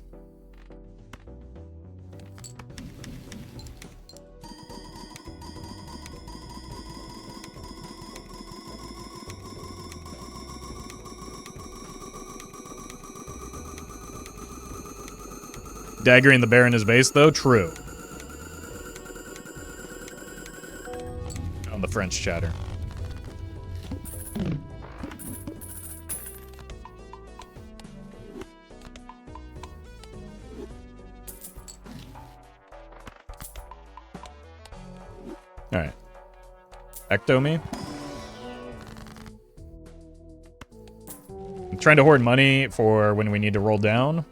Daggering the bear in his base, though? True. the French chatter. Alright. Ecto me. I'm trying to hoard money for when we need to roll down.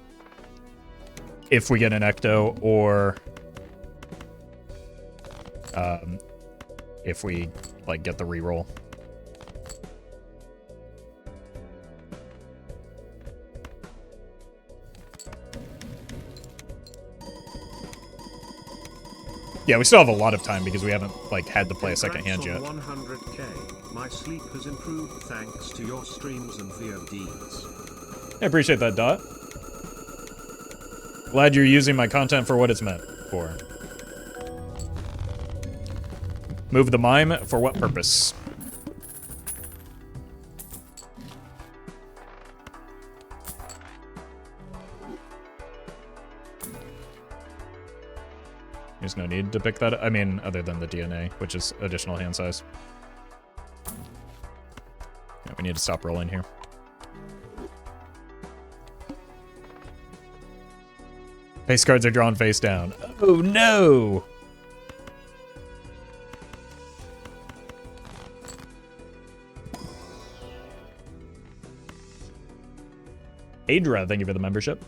If we get an Ecto, or if we like get the reroll. Yeah, we still have a lot of time because we haven't like had to play a second hand yet. 100K. My sleep has improved thanks to your streams and VODs. I appreciate that, Dot. Glad you're using my content for what it's meant for. Move the mime for what purpose? There's no need to pick that up. I mean, other than the DNA, which is additional hand size. Yeah, we need to stop rolling here. Face cards are drawn face down. Oh no! Adra, thank you for the membership.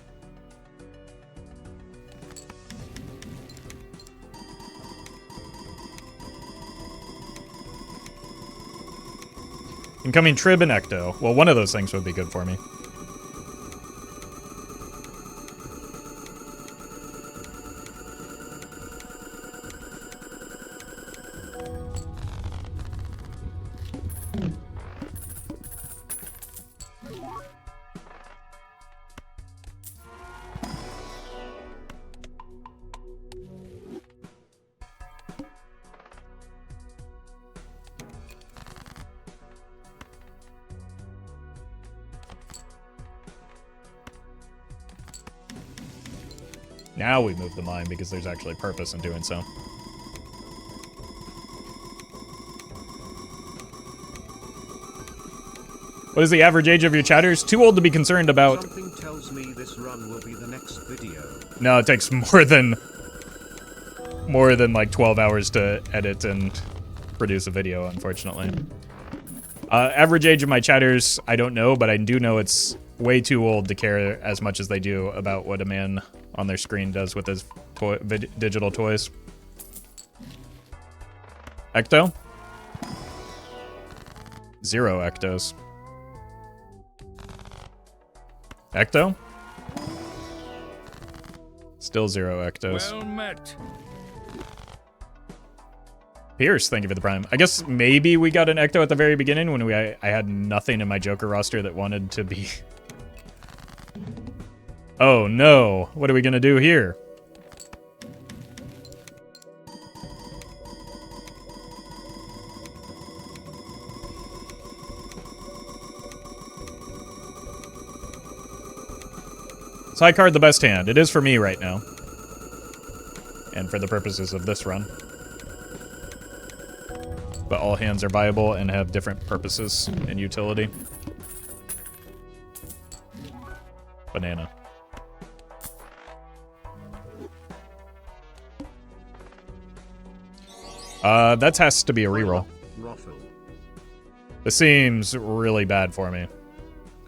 Incoming Trib and Ecto. Well, one of those things would be good for me. Now we move the mine because there's actually purpose in doing so. What is the average age of your chatters? Too old to be concerned about. Something tells me this run will be the next video. No, it takes more than like 12 hours to edit and produce a video, unfortunately. Average age of my chatters, I don't know, but I do know it's way too old to care as much as they do about what a man on their screen does with his digital toys. Ecto? 0 Ectos. Ecto? Still 0 Ectos. Well met. Pierce, thank you for the prime. I guess maybe we got an Ecto at the very beginning when I had nothing in my Joker roster that wanted to be... Oh no, what are we gonna do here? Is high card the best hand? It is for me right now. And for the purposes of this run. But all hands are viable and have different purposes and utility. Banana. That has to be a reroll. Roffle. This seems really bad for me.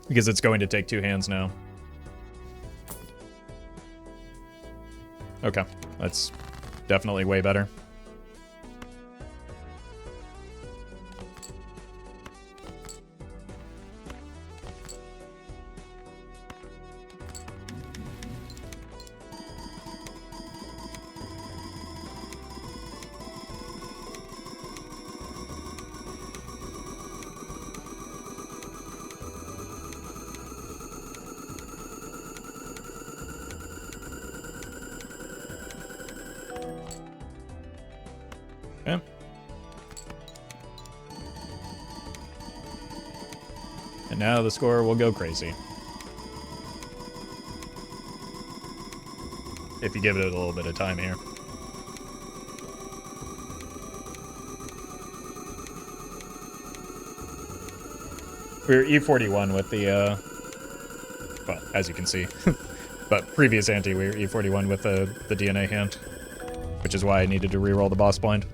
Because it's going to take 2 hands now. Okay, that's definitely way better. Okay. And now the score will go crazy. If you give it a little bit of time here. We were E41 with the, well, as you can see. But previous ante, we were E41 with the DNA hand. Which is why I needed to reroll the boss blind.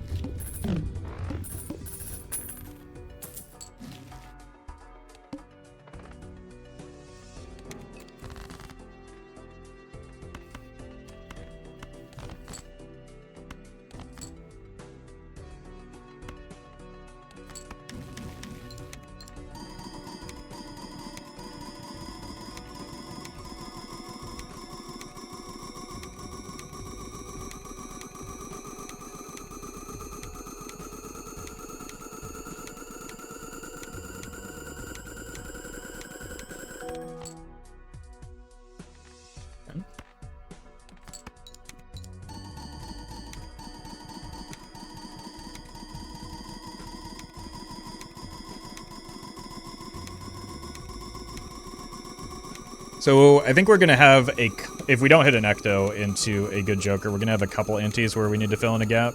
So I think we're going to have if we don't hit an ecto into a good joker, we're going to have a couple antes where we need to fill in a gap.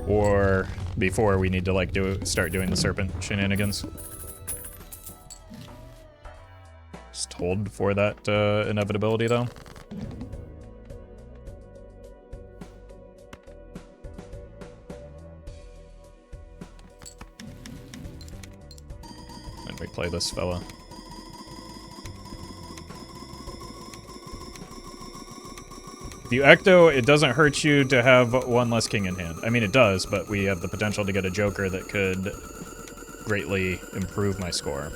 Or before we need to like start doing the serpent shenanigans. Just hold for that inevitability though. And we play this fella. If you ecto, it doesn't hurt you to have one less king in hand. I mean, it does, but we have the potential to get a joker that could greatly improve my score.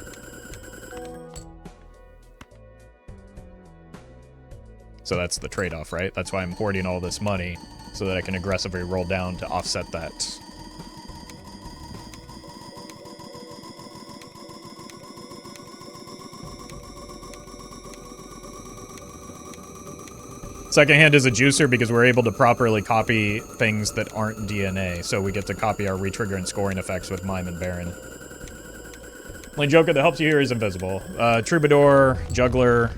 So that's the trade-off, right? That's why I'm hoarding all this money, so that I can aggressively roll down to offset that. Second hand is a juicer because we're able to properly copy things that aren't DNA, so we get to copy our retrigger and scoring effects with Mime and Baron. Only joker that helps you here is invisible. Troubadour, Juggler.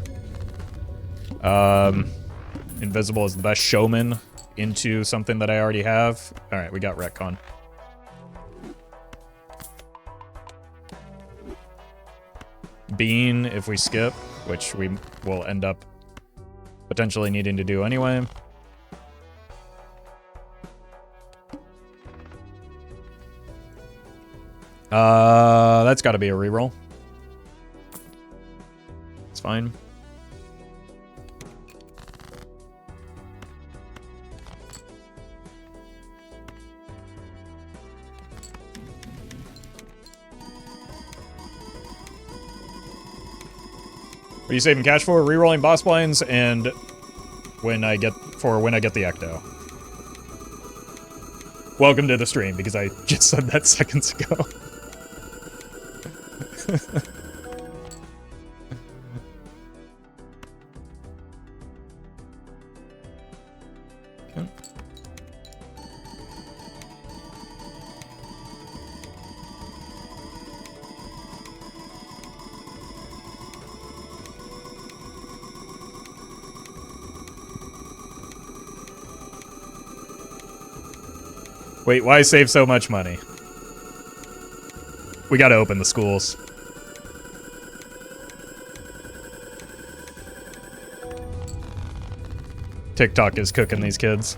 Invisible is the best showman into something that I already have. Alright, we got retcon. Bean if we skip, which we will end up potentially needing to do anyway. That's got to be a reroll. It's fine. What are you saving cash for? Rerolling boss blinds and when I get the ecto. Welcome to the stream because I just said that seconds ago. Okay. Wait, why save so much money? We gotta open the schools. TikTok is cooking these kids.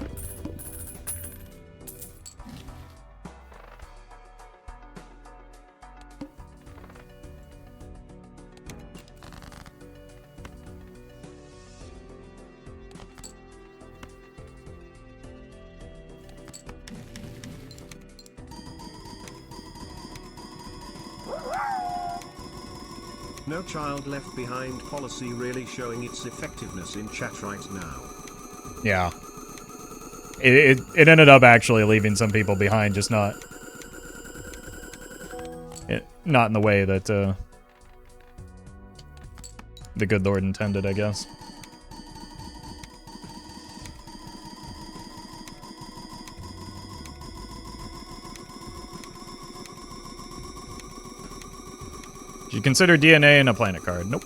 No child left behind policy really showing its effectiveness in chat right now. Yeah. It ended up actually leaving some people behind, just not in the way that the good Lord intended, I guess. Did you consider DNA in a planet card? Nope.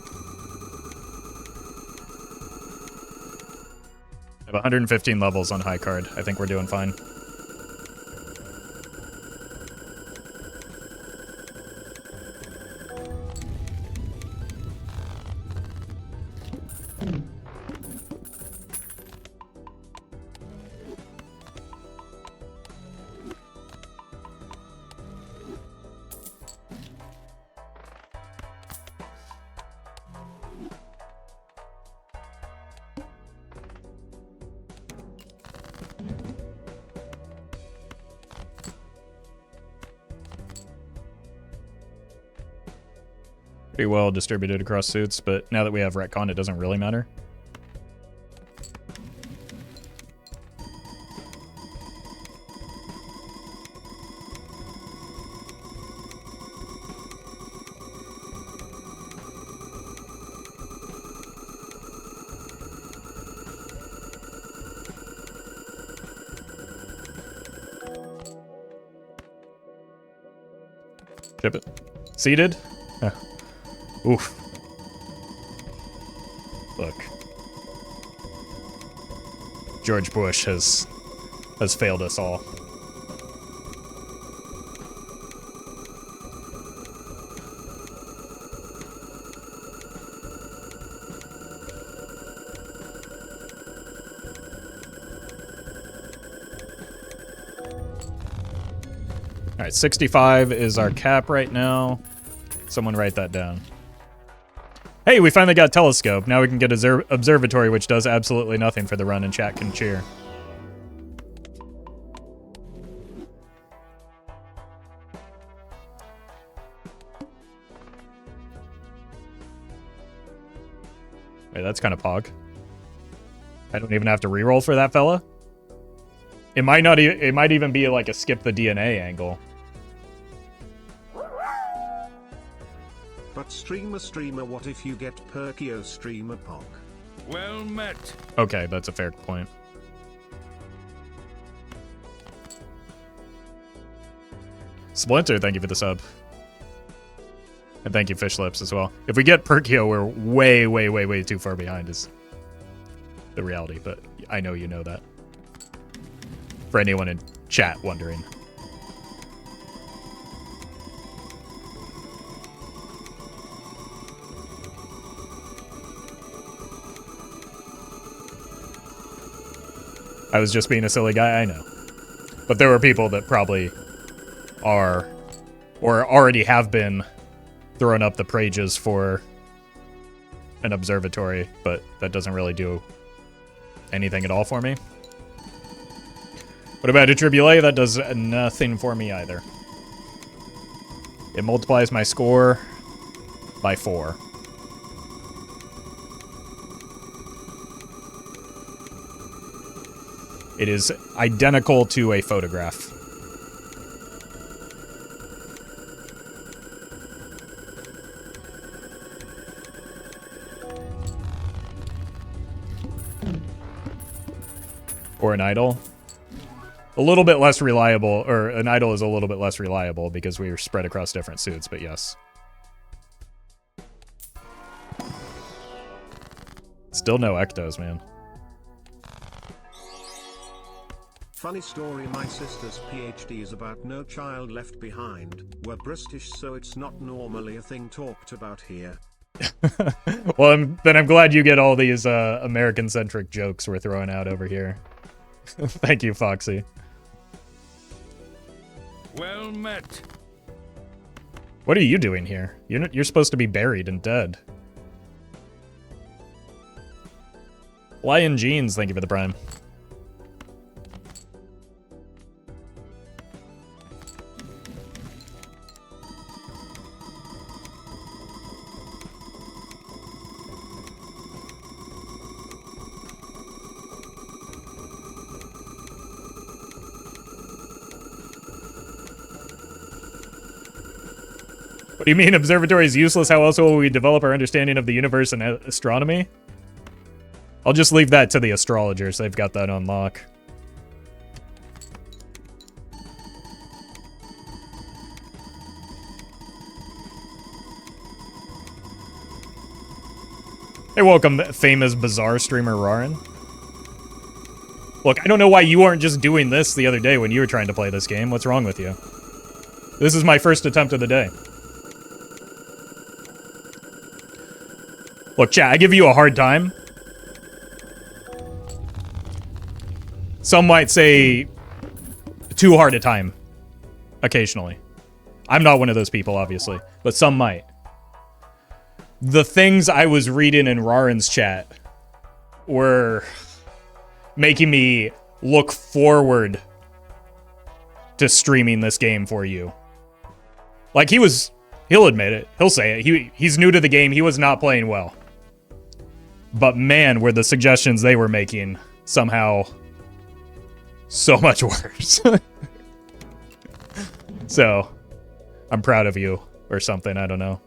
I have 115 levels on high card. I think we're doing fine. Pretty well distributed across suits, but now that we have retcon, it doesn't really matter. Ship it. Seated? Oof. Look. George Bush has failed us all. All right, 65 is our cap right now. Someone write that down. Hey, we finally got telescope. Now we can get observatory, which does absolutely nothing for the run, and chat can cheer. Wait, that's kind of pog. I don't even have to reroll for that fella. It might not. It might even be like a skip the DNA angle. But streamer, what if you get Perkio streamer POC? Well met. Okay, that's a fair point. Splinter, thank you for the sub. And thank you, Fish Lips, as well. If we get Perkio, we're way too far behind is the reality, but I know you know that. For anyone in chat wondering. I was just being a silly guy, I know. But there were people that probably are, or already have been, throwing up the prages for an observatory, but that doesn't really do anything at all for me. What about a Tribulate? That does nothing for me either. It multiplies my score by 4. It is identical to a photograph. Or an idol. A little bit less reliable, or an idol is a little bit less reliable because we are spread across different suits, but yes. Still no ectos, man. Funny story, my sister's PhD is about No Child Left Behind. We're British, so it's not normally a thing talked about here. Well, then I'm glad you get all these American-centric jokes we're throwing out over here. Thank you, Foxy. Well met. What are you doing here? You're supposed to be buried and dead. Lion Jeans, thank you for the prime. What do you mean observatory is useless? How else will we develop our understanding of the universe and astronomy? I'll just leave that to the astrologers. They've got that on lock. Hey, welcome, famous bizarre streamer Rarin. Look, I don't know why you aren't just doing this the other day when you were trying to play this game. What's wrong with you? This is my first attempt of the day. Look, chat, I give you a hard time. Some might say too hard a time. Occasionally. I'm not one of those people, obviously. But some might. The things I was reading in Raren's chat were making me look forward to streaming this game for you. Like, he'll admit it. He'll say it. He's new to the game. He was not playing well. But man, were the suggestions they were making somehow so much worse. So, I'm proud of you or something. I don't know.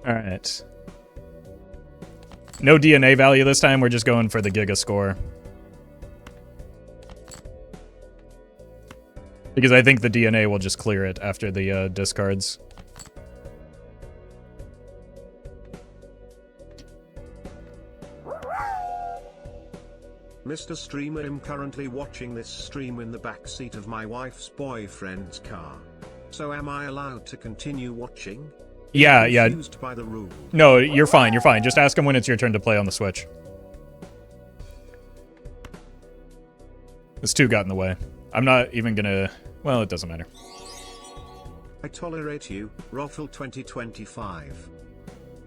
Alright. No DNA value this time. We're just going for the Giga score. Because I think the DNA will just clear it after the discards. Mr. Streamer, I'm currently watching this stream in the backseat of my wife's boyfriend's car. So am I allowed to continue watching? Yeah, yeah. Confused by the rule. No, you're fine, you're fine. Just ask him when it's your turn to play on the Switch. This 2 got in the way. I'm not even gonna... Well, it doesn't matter. I tolerate you, Roffle 2025.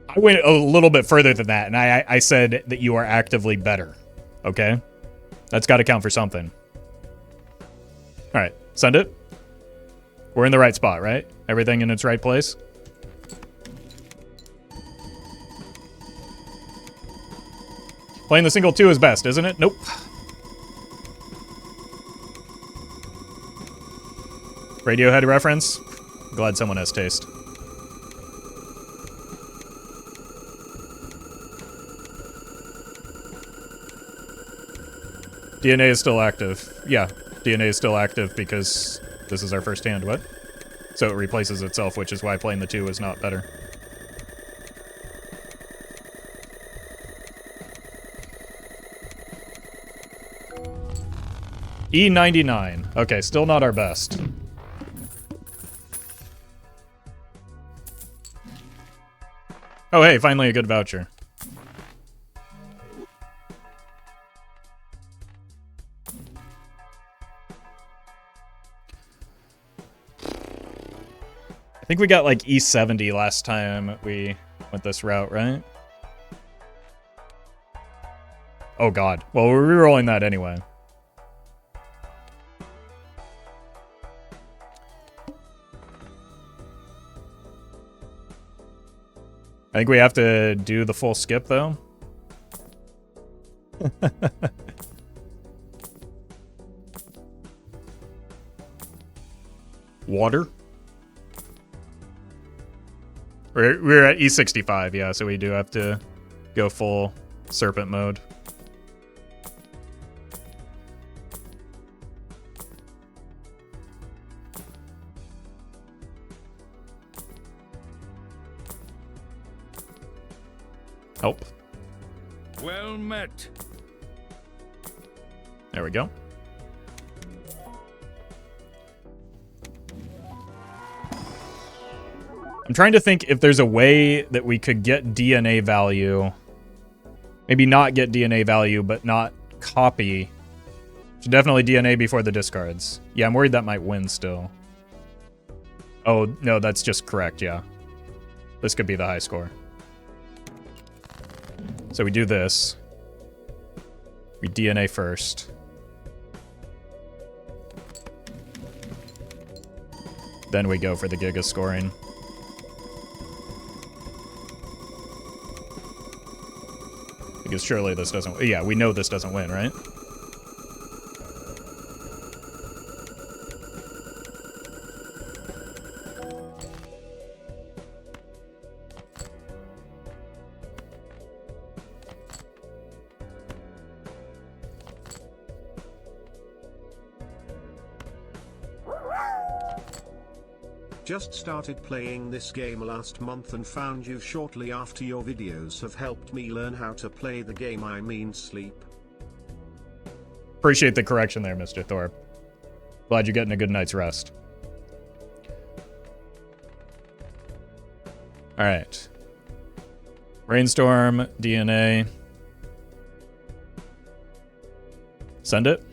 I went a little bit further than that, and I said that you are actively better. Okay? That's got to count for something. Alright, send it. We're in the right spot, right? Everything in its right place? Playing the single 2 is best, isn't it? Nope. Radiohead reference? Glad someone has taste. DNA is still active. Yeah, DNA is still active because this is our first hand. What? So it replaces itself, which is why playing the 2 is not better. E99. Okay, still not our best. Oh, hey, finally a good voucher. I think we got like E70 last time we went this route, right? Oh god. Well, we're rerolling that anyway. I think we have to do the full skip, though. Water? We're at E65, yeah, so we do have to go full serpent mode. Help. Well met. There we go. I'm trying to think if there's a way that we could get DNA value. Maybe not get DNA value, but not copy. So definitely DNA before the discards. Yeah, I'm worried that might win still. Oh, no, that's just correct, yeah. This could be the high score. So we do this. We DNA first. Then we go for the Giga scoring. Because surely this doesn't... Yeah, we know this doesn't win, right? Just started playing this game last month and found you shortly after. Your videos have helped me learn how to play the game, I mean sleep. Appreciate the correction there, Mr. Thorpe. Glad you're getting a good night's rest. All right. Rainstorm, DNA. Send it.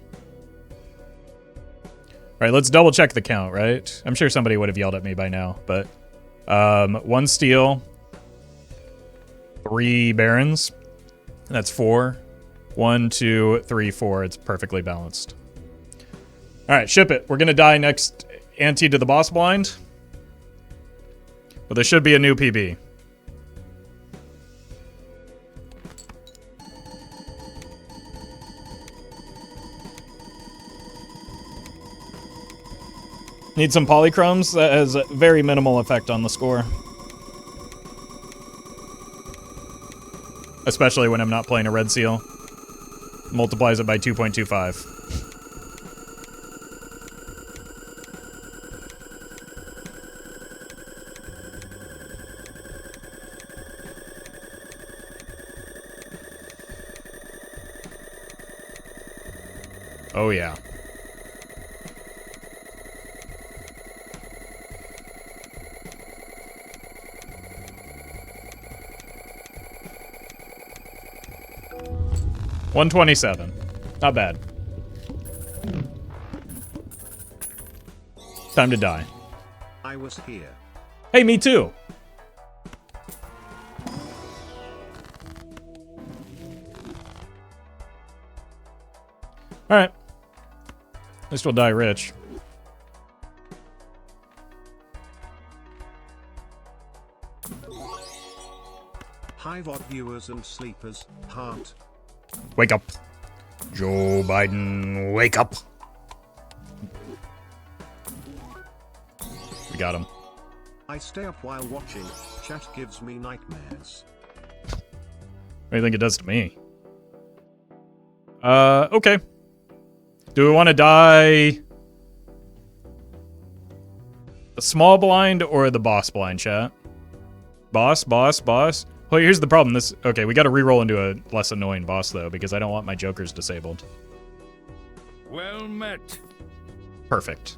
All right, let's double check the count, right? I'm sure somebody would have yelled at me by now, but 1 steel, 3 barons. That's 4. 1, 2, 3, 4. It's perfectly balanced. All right, ship it. We're gonna die next ante to the boss blind. But there should be a new PB. Need some polychromes. That has a very minimal effect on the score. Especially when I'm not playing a red seal. Multiplies it by 2.25. Oh yeah. $127. Not bad. Time to die. I was here. Hey, me too. Alright. At least we'll die rich. Hi VOD viewers and sleepers, heart. Wake up. Joe Biden, wake up. We got him. I stay up while watching. Chat gives me nightmares. What do you think it does to me? Okay. Do we want to die the small blind or the boss blind, chat? Boss. Well, here's the problem. Okay, we got to reroll into a less annoying boss, though, because I don't want my jokers disabled. Well met. Perfect.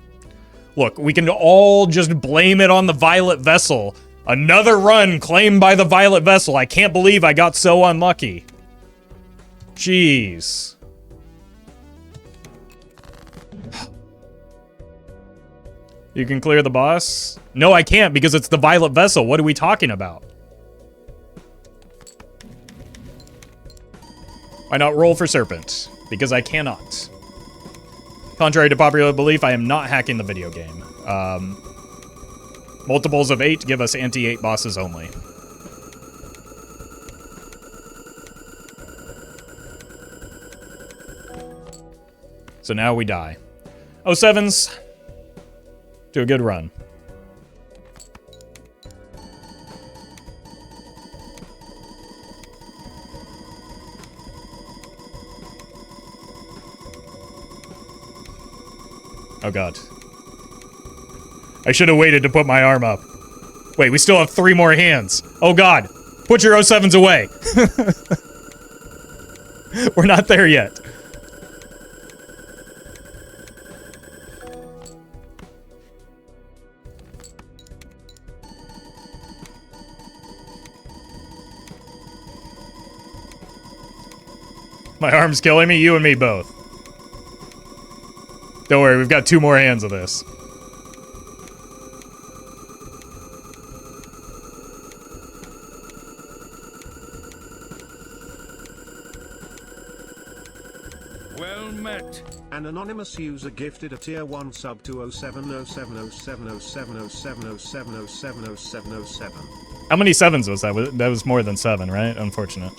Look, we can all just blame it on the Violet Vessel. Another run claimed by the Violet Vessel. I can't believe I got so unlucky. Jeez. You can clear the boss? No, I can't because it's the Violet Vessel. What are we talking about? Why not roll for Serpent? Because I cannot. Contrary to popular belief, I am not hacking the video game. Multiples of 8 give us anti-8 bosses only. So now we die. 07s. Do a good run. Oh god. I should have waited to put my arm up. Wait, we still have 3 more hands. Oh god. Put your 07s away. We're not there yet. My arm's killing me, you and me both. Don't worry, we've got 2 more hands of this. Well met. An anonymous user gifted a tier 1 sub to 0707070707070707. How many 7s was that? That was more than 7, right? Unfortunate.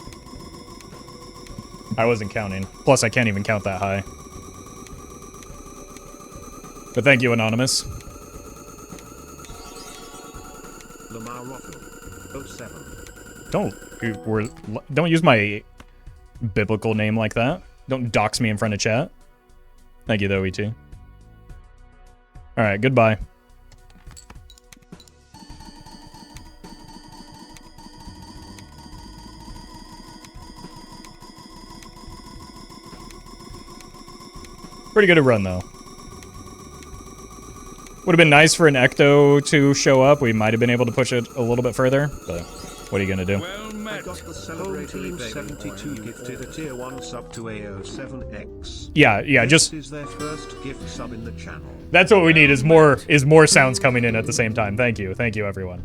I wasn't counting. Plus, I can't even count that high. But thank you, Anonymous. Lamar Roffle 07. Don't use my biblical name like that. Don't dox me in front of chat. Thank you, though, ET. Alright, goodbye. Pretty good to run, though. Would have been nice for an Ecto to show up. We might have been able to push it a little bit further, but what are you going to do? Well I met. got the celebratory 72 gifted a tier 1 sub to AO7X. Yeah, just... This is their first gift sub in the channel. That's what we need, is more sounds coming in at the same time. Thank you, everyone.